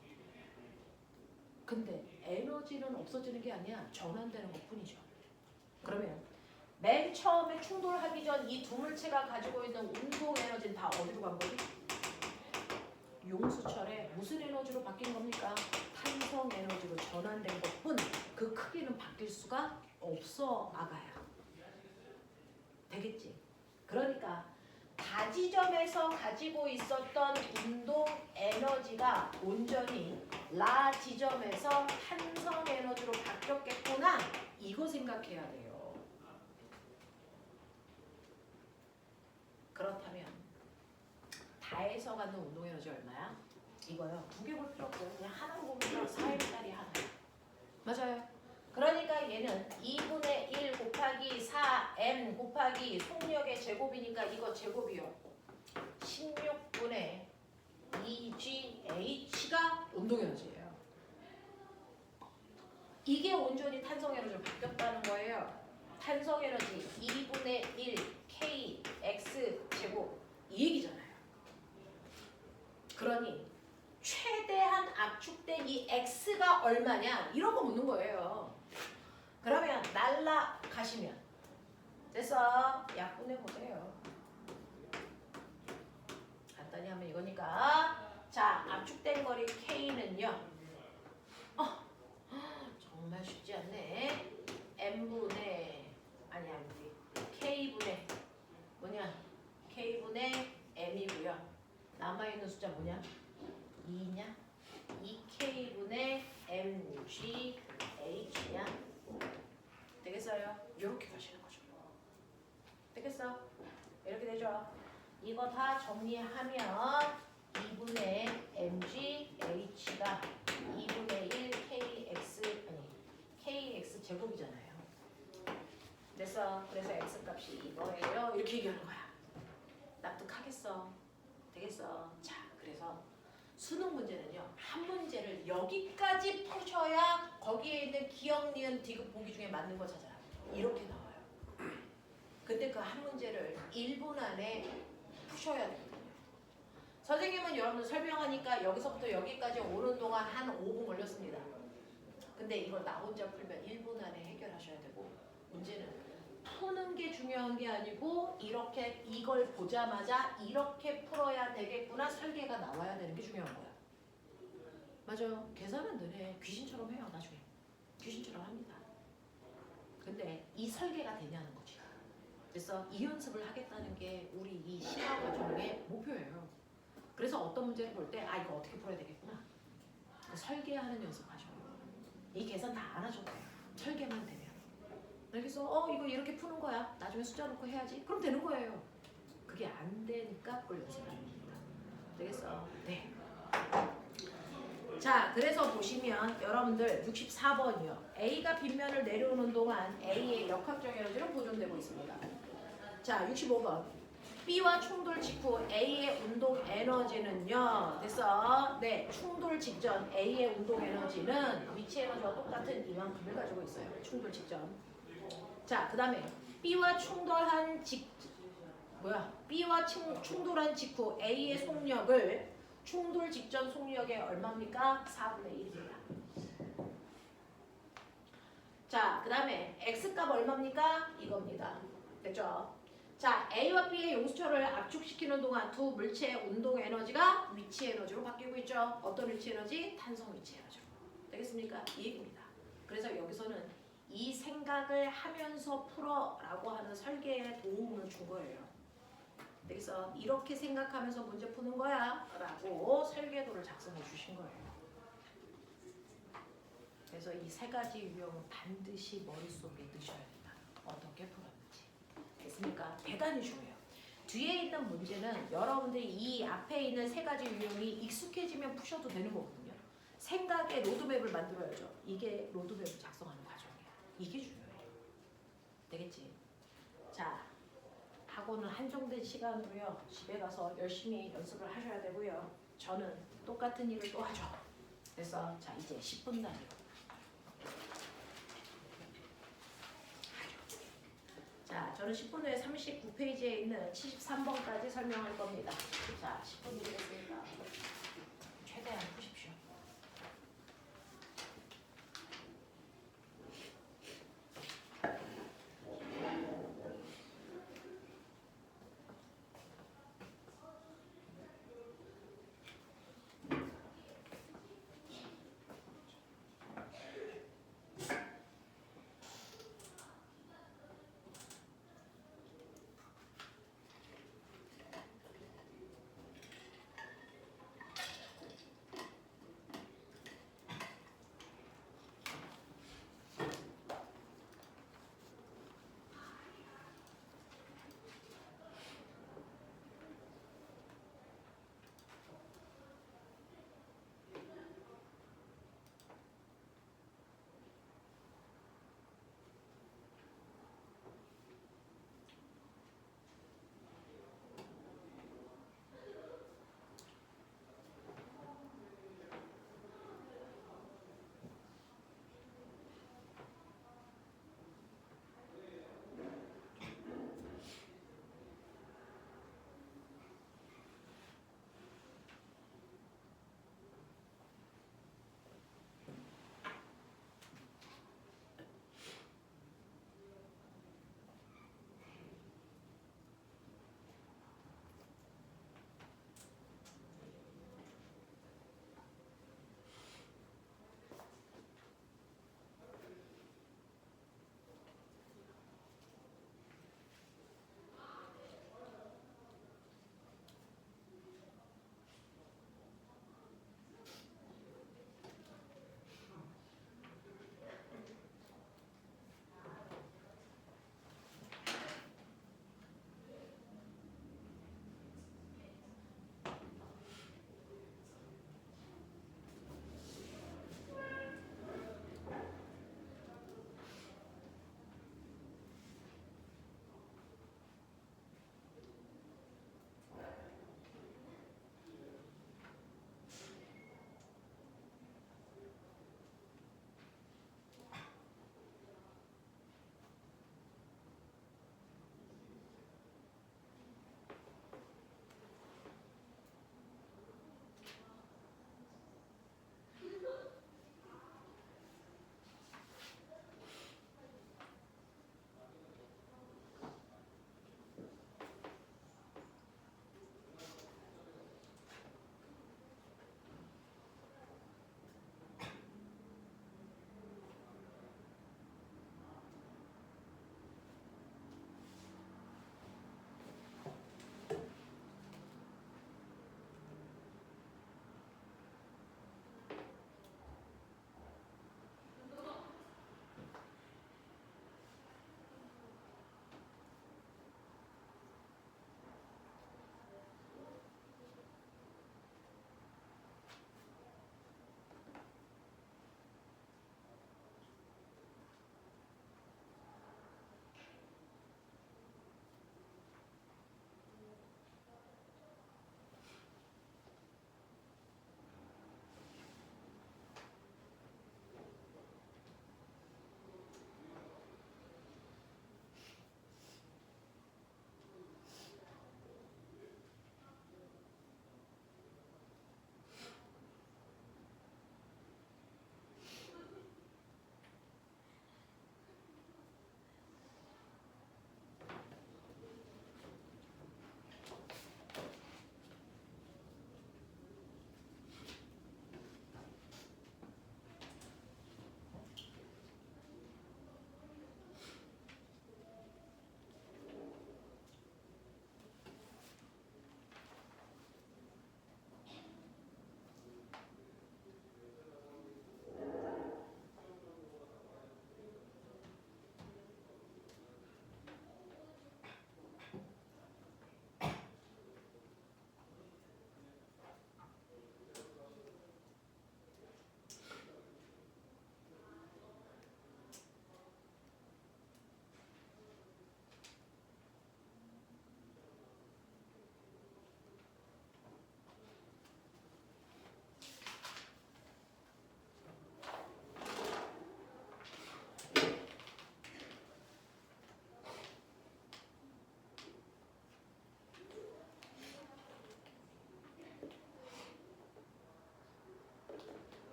근데 에너지는 없어지는 게 아니야. 전환되는 것 뿐이죠. 그러면 맨 처음에 충돌하기 전 이 두 물체가 가지고 있는 운동 에너지는 다 어디로 간 거지? 용수철에 무슨 에너지로 바뀐 겁니까? 탄성 에너지로 전환된 것뿐 그 크기는 바뀔 수가 없어, 아가야. 되겠지? 그러니까 다지점에서 가지고 있었던 운동 에너지가 온전히 라 지점에서 탄성 에너지로 바뀌었겠구나. 이거 생각해야 돼요. 그렇다면 다에서 갖는 운동 에너지 얼마야? 이거요. 두 개 볼 필요 없고 그냥 하나로 보면 4m짜리 하나. 맞아요. 그러니까 얘는 2분의 1 곱하기 4m 곱하기 속력의 제곱이니까 이거 제곱이요. 16분의 2GH가 운동에너지예요. 이게 온전히 탄성에너지로 바뀌었다는 거예요. 탄성에너지 2분의 1 KX 제곱 이 얘기잖아요. 그러니 최대한 압축된 이 X가 얼마냐 이런 거 묻는 거예요. 그러면 날라가시면 됐어. 약분해 보세요. 간단히 하면 이거니까 자 압축된 거리 K는요. 정말 쉽지 않네. M분의 아니 K분의 뭐냐 K분의 M이고요. 남아있는 숫자 뭐냐 2냐 2K분의 MGH냐 되겠어요? 이렇게 가시는 거죠. 되겠어? 이렇게 되죠? 이거 다 정리하면 2분의 MGH가 2분의 1 KX 제곱이잖아요. 됐어? 그래서 X 값이 이거예요. 이렇게 얘기하는 거야. 납득하겠어? 되겠어? 자, 그래서 수능 문제는요. 한 문제를 여기까지 푸셔야 거기에 있는 기억, 니은, 디귿 보기 중에 맞는 거 찾아라. 이렇게 나와요. 근데 그 한 문제를 1분 안에 푸셔야 되거든요. 선생님은 여러분들 설명하니까 여기서부터 여기까지 오는 동안 한 5분 걸렸습니다. 근데 이걸 나 혼자 풀면 1분 안에 해결하셔야 되고 문제는 푸는 게 중요한 게 아니고 이렇게 이걸 보자마자 이렇게 풀어야 되겠구나 설계가 나와야 되는 게 중요한 거야. 맞아요. 계산은 느네. 귀신처럼 해요. 나중에. 귀신처럼 합니다. 근데 이 설계가 되냐는 거지. 그래서 이 연습을 하겠다는 게 우리 이 시험 과정의 목표예요. 그래서 어떤 문제를 볼 때 아 이거 어떻게 풀어야 되겠구나. 그 설계하는 연습하죠. 이 계산 다 안 하셔도 돼요. 설계만 되면. 그래서 이거 이렇게 푸는 거야. 나중에 숫자 놓고 해야지. 그럼 되는 거예요. 그게 안 되니까 그걸 연습하는 겁니다. 되겠어? 네. 자, 그래서 보시면 여러분들 64번이요. A가 빗면을 내려오는 동안 A의 역학적 에너지는 보존되고 있습니다. 자, 65번. B와 충돌 직후 A의 운동 에너지는요. 됐어? 네, 충돌 직전 A의 운동 에너지는 위치 에너지와 똑같은 이만큼을 가지고 있어요. 충돌 직전. 자, 그 다음에 B와 충돌한 충돌한 직후 A의 속력을 충돌 직전 속력의 얼마입니까? 4분의 1입니다. 자, 그 다음에 X값 얼마입니까? 이겁니다. 됐죠? 자, A와 B의 용수철을 압축시키는 동안 두 물체의 운동 에너지가 위치 에너지로 바뀌고 있죠. 어떤 위치 에너지? 탄성 위치 에너지로. 되겠습니까? 이 얘기입니다. 그래서 여기서는 이 생각을 하면서 풀어라고 하는 설계에 도움을 준 거예요. 그래서 이렇게 생각하면서 문제 푸는 거야 라고 설계도를 작성해 주신 거예요. 그래서 이 세 가지 유형은 반드시 머릿속에 넣으셔야 된다. 어떻게 풀었는지. 됐습니까? 대단히 중요해요. 뒤에 있는 문제는 여러분들이 이 앞에 있는 세 가지 유형이 익숙해지면 푸셔도 되는 거거든요. 생각의 로드맵을 만들어야죠. 이게 로드맵을 작성하는 과정이에요. 이게 중요해요. 되겠지? 자, 학원은 한정된 시간으로요. 집에 가서 열심히 연습을 하셔야 되고요. 저는 똑같은 일을 또 하죠. 그래서 자 이제 10분 단위로. 자, 저는 10분 후에 39페이지에 있는 73번까지 설명할 겁니다. 자, 10분 드리겠습니다. 최대한 푸십시오.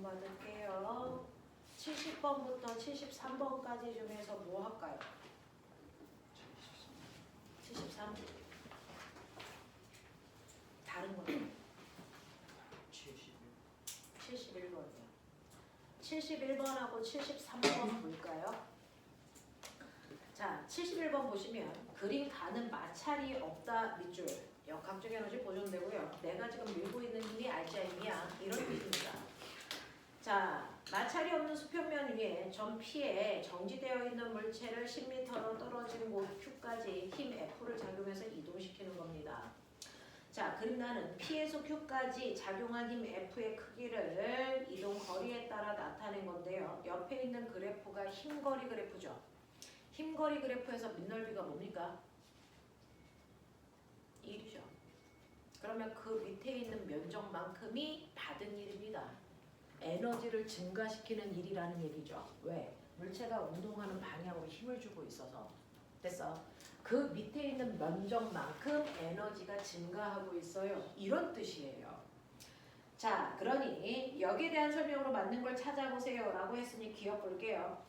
받을게요. 70번부터 73번까지 중에서 뭐 할까요? 73. 다른 거요. 71번이요. 71번하고 73번 볼까요? 자, 71번 보시면 그림 가는 마찰이 없다 밑줄. 역학적 에너지 보존되고요. 내가 지금 밀고 있는 힘이 알짜임이야. 이런 뜻입니다. 자, 마찰이 없는 수평면 위에 점 P에 정지되어 있는 물체를 10m로 떨어진 곳 Q까지 힘 F를 작용해서 이동시키는 겁니다. 자, 그림 나는 P에서 Q까지 작용한 힘 F의 크기를 이동 거리에 따라 나타낸 건데요. 옆에 있는 그래프가 힘거리 그래프죠. 힘거리 그래프에서 밑넓이가 뭡니까? 1이죠. 그러면 그 밑에 있는 면적만큼이 받은 일입니다. 에너지를 증가시키는 일이라는 얘기죠. 왜? 물체가 운동하는 방향으로 힘을 주고 있어서. 됐어? 그 밑에 있는 면적만큼 에너지가 증가하고 있어요. 이런 뜻이에요. 자, 그러니 여기에 대한 설명으로 맞는 걸 찾아보세요 라고 했으니 기억 볼게요.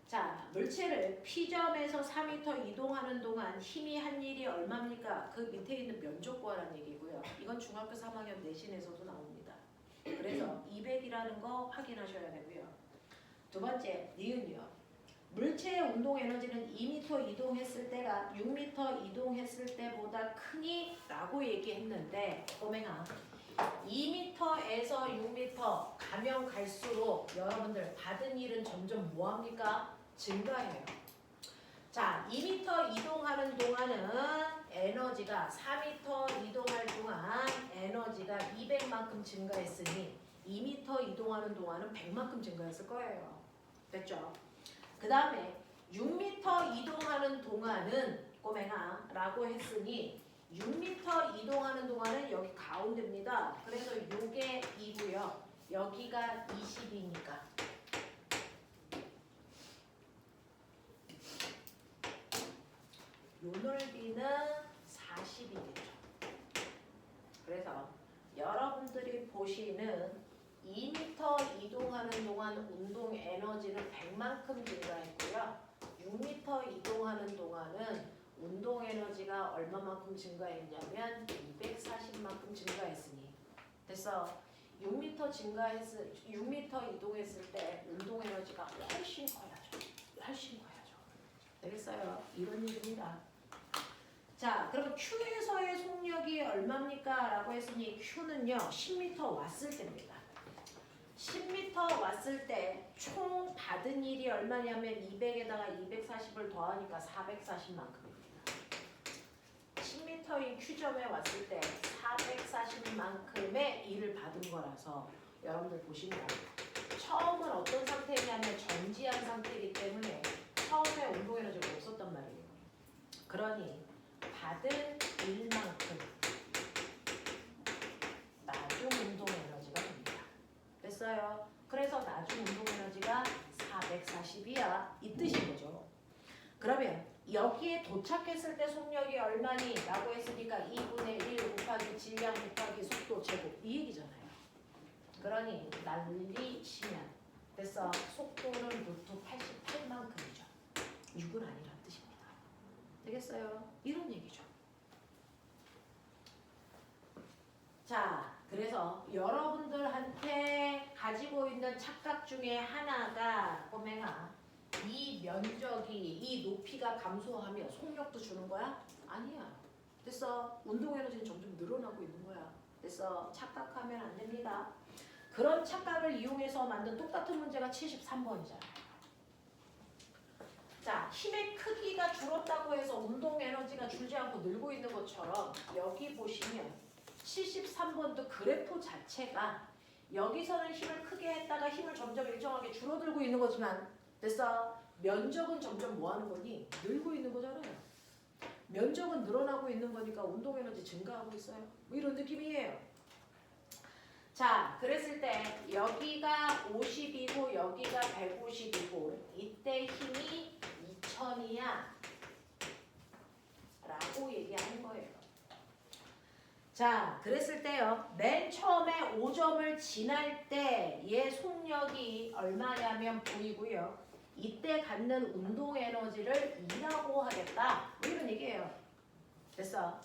자, 물체를 P점에서 4m 이동하는 동안 힘이 한 일이 얼마입니까? 그 밑에 있는 면적 구하라는 얘기고요. 이건 중학교 3학년 내신에서도 나옵니다. 그래서 200이라는 거 확인하셔야 되고요. 두 번째, 니은이요. 물체의 운동 에너지는 2m 이동했을 때가 6m 이동했을 때보다 크니? 라고 얘기했는데 꼬맹아, 2m에서 6m 가면 갈수록 여러분들 받은 일은 점점 뭐합니까? 증가해요. 자, 2m 이동하는 동안은 에너지가 4m 이동할 동안 에너지가 200만큼 증가했으니 2m 이동하는 동안은 100만큼 증가했을 거예요. 됐죠? 그 다음에 6m 이동하는 동안은 꼬맹아 라고 했으니 6m 이동하는 동안은 여기 가운데입니다. 그래서 요게 2고요. 여기가 20이니까 요 넓이는 40이겠죠. 그래서 여러분들이 보시는 2m 이동하는 동안 운동 에너지는 100만큼 증가했고요. 6m 이동하는 동안은 운동 에너지가 얼마만큼 증가했냐면 240만큼 증가했으니 됐어. 6m 이동했을 때 운동 에너지가 훨씬 커야죠. 훨씬 커야죠. 되겠어요? 이런 얘기입니다. 자, 그럼 Q에서의 속력이 얼마입니까? 라고 했으니 Q는요 10m 왔을 때입니다. 10m 왔을 때 총 받은 일이 얼마냐면 200에다가 240을 더하니까 440만큼입니다. 10m인 Q점에 왔을 때 440만큼의 일을 받은 거라서 여러분들 보시면 처음은 어떤 상태냐면 정지한 상태이기 때문에 처음에 운동 에너지가 없었단 말이에요. 그러니 받은 일만큼 나중 운동 에너지가 됩니다. 됐어요? 그래서 나중 운동 에너지가 440이야. 이 뜻인 거죠. 그러면 여기에 도착했을 때 속력이 얼마니? 라고 했으니까 2분의 1 곱하기 질량 곱하기 속도 제곱 이 얘기잖아요. 그러니 날리시면 됐어. 속도는 루트 88만큼이죠. 6은 아니란 뜻입니다. 되겠어요? 이런 얘기죠. 자, 그래서 여러분들한테 가지고 있는 착각 중에 하나가 꼬맹아, 이 면적이, 이 높이가 감소하면 속력도 주는 거야? 아니야. 됐어. 운동 에너지는 점점 늘어나고 있는 거야. 됐어. 착각하면 안 됩니다. 그런 착각을 이용해서 만든 똑같은 문제가 73번이잖아요. 자, 힘의 크기가 줄었다고 해서 운동 에너지가 줄지 않고 늘고 있는 것처럼 여기 보시면 73번도 그래프 자체가 여기서는 힘을 크게 했다가 힘을 점점 일정하게 줄어들고 있는 거지만 됐어? 면적은 점점 뭐 하는 거니? 늘고 있는 거잖아요. 면적은 늘어나고 있는 거니까 운동 에너지 증가하고 있어요. 뭐 이런 느낌이에요. 자, 그랬을 때 여기가 50이고 여기가 150이고 이때 힘이 2000이야 라고 얘기하는 거예요. 자, 그랬을 때요. 맨 처음에 5점을 지날 때 얘 속력이 얼마냐면 보이고요. 이때 갖는 운동 에너지를 E라고 하겠다. 뭐 이런 얘기예요. 됐어.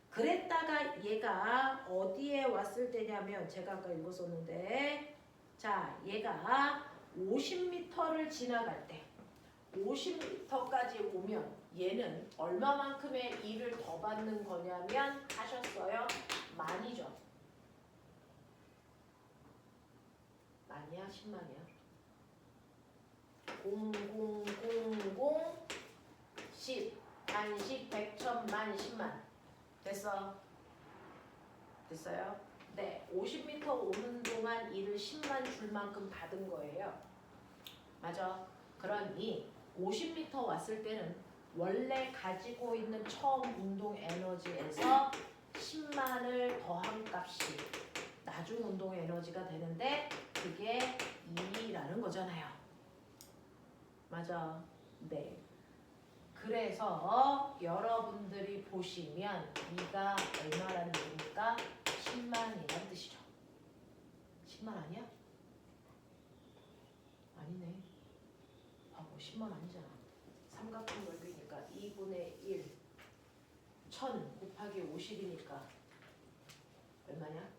그랬다가 얘가 어디에 왔을 때냐면 제가 아까 읽었었는데 자, 얘가 50m를 지나갈 때 50m까지 오면 얘는 얼마만큼의 E를 더 받는 거냐면 하셨어요? 만이죠. 만이야? 10만이야? 0, 0, 0, 0, 10, 만, 10, 100, 1000, 만, 10만. 됐어? 됐어요? 네, 50m 오는 동안 E를 10만 줄 만큼 받은 거예요. 맞아? 그러니 50m 왔을 때는 원래 가지고 있는 처음 운동 에너지에서 10만을 더한 값이 나중 운동 에너지가 되는데 그게 2라는 거잖아요. 맞아. 네. 그래서 여러분들이 보시면 E가 얼마라는 얘기니까 10만이라는 뜻이죠. 10만 아니야? 아니네. 바보 10만 아니잖아. 삼각형 넓이니까 2분의 1 1000 곱하기 50이니까 얼마냐?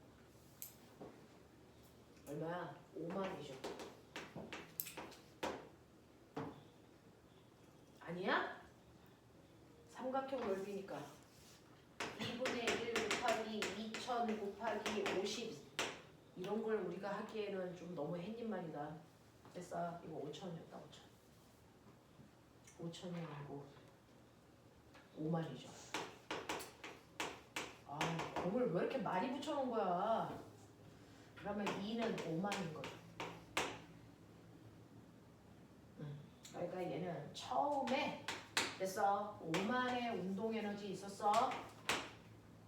얼마야? 5만이죠. 아니야? 삼각형 넓이니까 2분의 1 곱하기 2000 곱하기 50 이런 걸 우리가 하기에는 좀 너무 햇님말이다. 됐어. 이거 5천이었다. 5천이 아니고 5만이죠. 아, 공을 왜 이렇게 많이 붙여놓은 거야? 그러면 2는 5만인 거죠. 그러니까 얘는 처음에 됐어. 5만의 운동 에너지 있었어.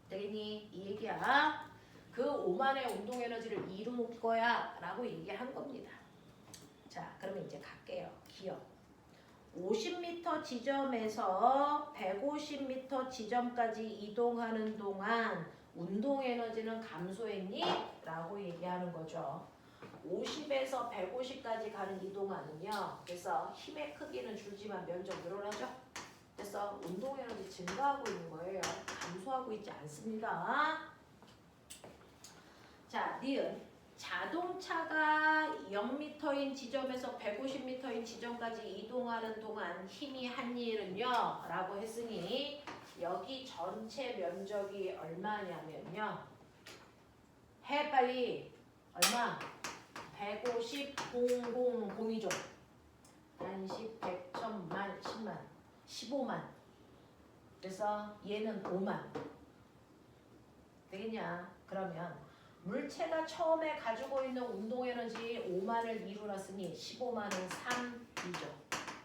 되겠니? 이 얘기야. 그 5만의 운동 에너지를 2로 놓을 거야 라고 얘기한 겁니다. 자, 그러면 이제 갈게요. 기억. 50m 지점에서 150m 지점까지 이동하는 동안 운동 에너지는 감소했니? 라고 얘기하는 거죠. 50에서 150까지 가는 이동하는요. 그래서 힘의 크기는 줄지만 면적 늘어나죠. 그래서 운동 에너지 증가하고 있는 거예요. 감소하고 있지 않습니다. 자, 니은 자동차가 0m인 지점에서 150m인 지점까지 이동하는 동안 힘이 한 일은요 라고 했으니 여기 전체 면적이 얼마냐면요 해 빨리 얼마? 150, 0, 0이죠. 한 10, 100, 1000만, 10만, 15만. 그래서 얘는 5만. 되겠냐? 그러면 물체가 처음에 가지고 있는 운동 에너지 5만을 이루었으니 15만은 3이죠.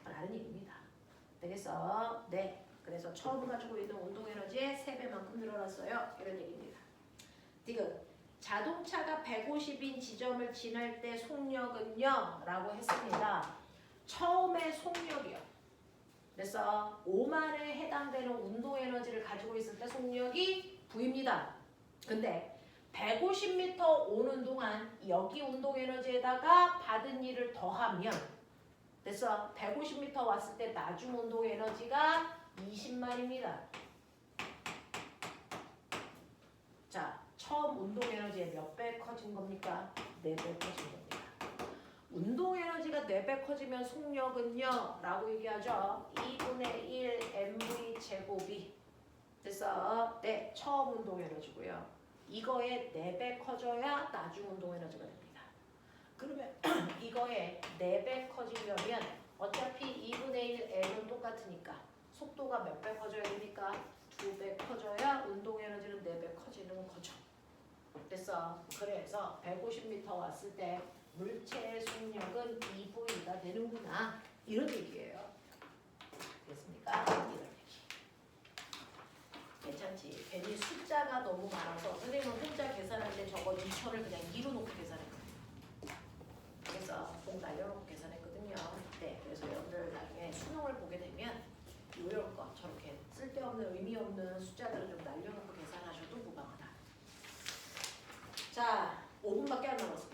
라는 얘기입니다. 되겠어? 네. 그래서 처음 가지고 있는 운동 에너지의 3배만큼 늘어났어요. 이런 얘기입니다. 지금 자동차가 150인 지점을 지날 때 속력은요? 라고 했습니다. 처음에 속력이요. 그래서 5만에 해당되는 운동 에너지를 가지고 있을 때 속력이 V입니다. 근데 150m 오는 동안 여기 운동 에너지에다가 받은 일을 더하면 그래서 150m 왔을 때 나중 운동 에너지가 20만입니다. 자, 처음 운동 에너지에 몇 배 커진 겁니까? 4배 커진 겁니다. 운동 에너지가 4배 커지면 속력은요 라고 얘기하죠. 2분의 1 mv 제곱이 그래서 네, 처음 운동 에너지고요. 이거에 4배 커져야 나중 운동 에너지가 됩니다. 그러면 이거에 4배 커지려면 어차피 2분의 1 m은 똑같으니까 속도가 몇 배 커져야 됩니까? 2배 커져야 운동 에너지는 4배 커지는 거죠. 그래서 150m 왔을 때 물체의 속력은 2V가 되는구나. 이런 얘기예요. 됐습니까? 이런 얘기. 괜찮지? 괜히 숫자가 너무 많아서 선생님은 혼자 계산할 때 저거 2천을 그냥 2로 놓고 계산했거든요. 그래서 꼭 날려놓고 계산했거든요. 네, 그래서 여러분들 나중에 수능을 보게 되면 이런 거 저렇게 쓸데없는 의미 없는 숫자들을 좀 날려놓고 계산하셔도 무방하다. 자, 5분밖에 안 남았어.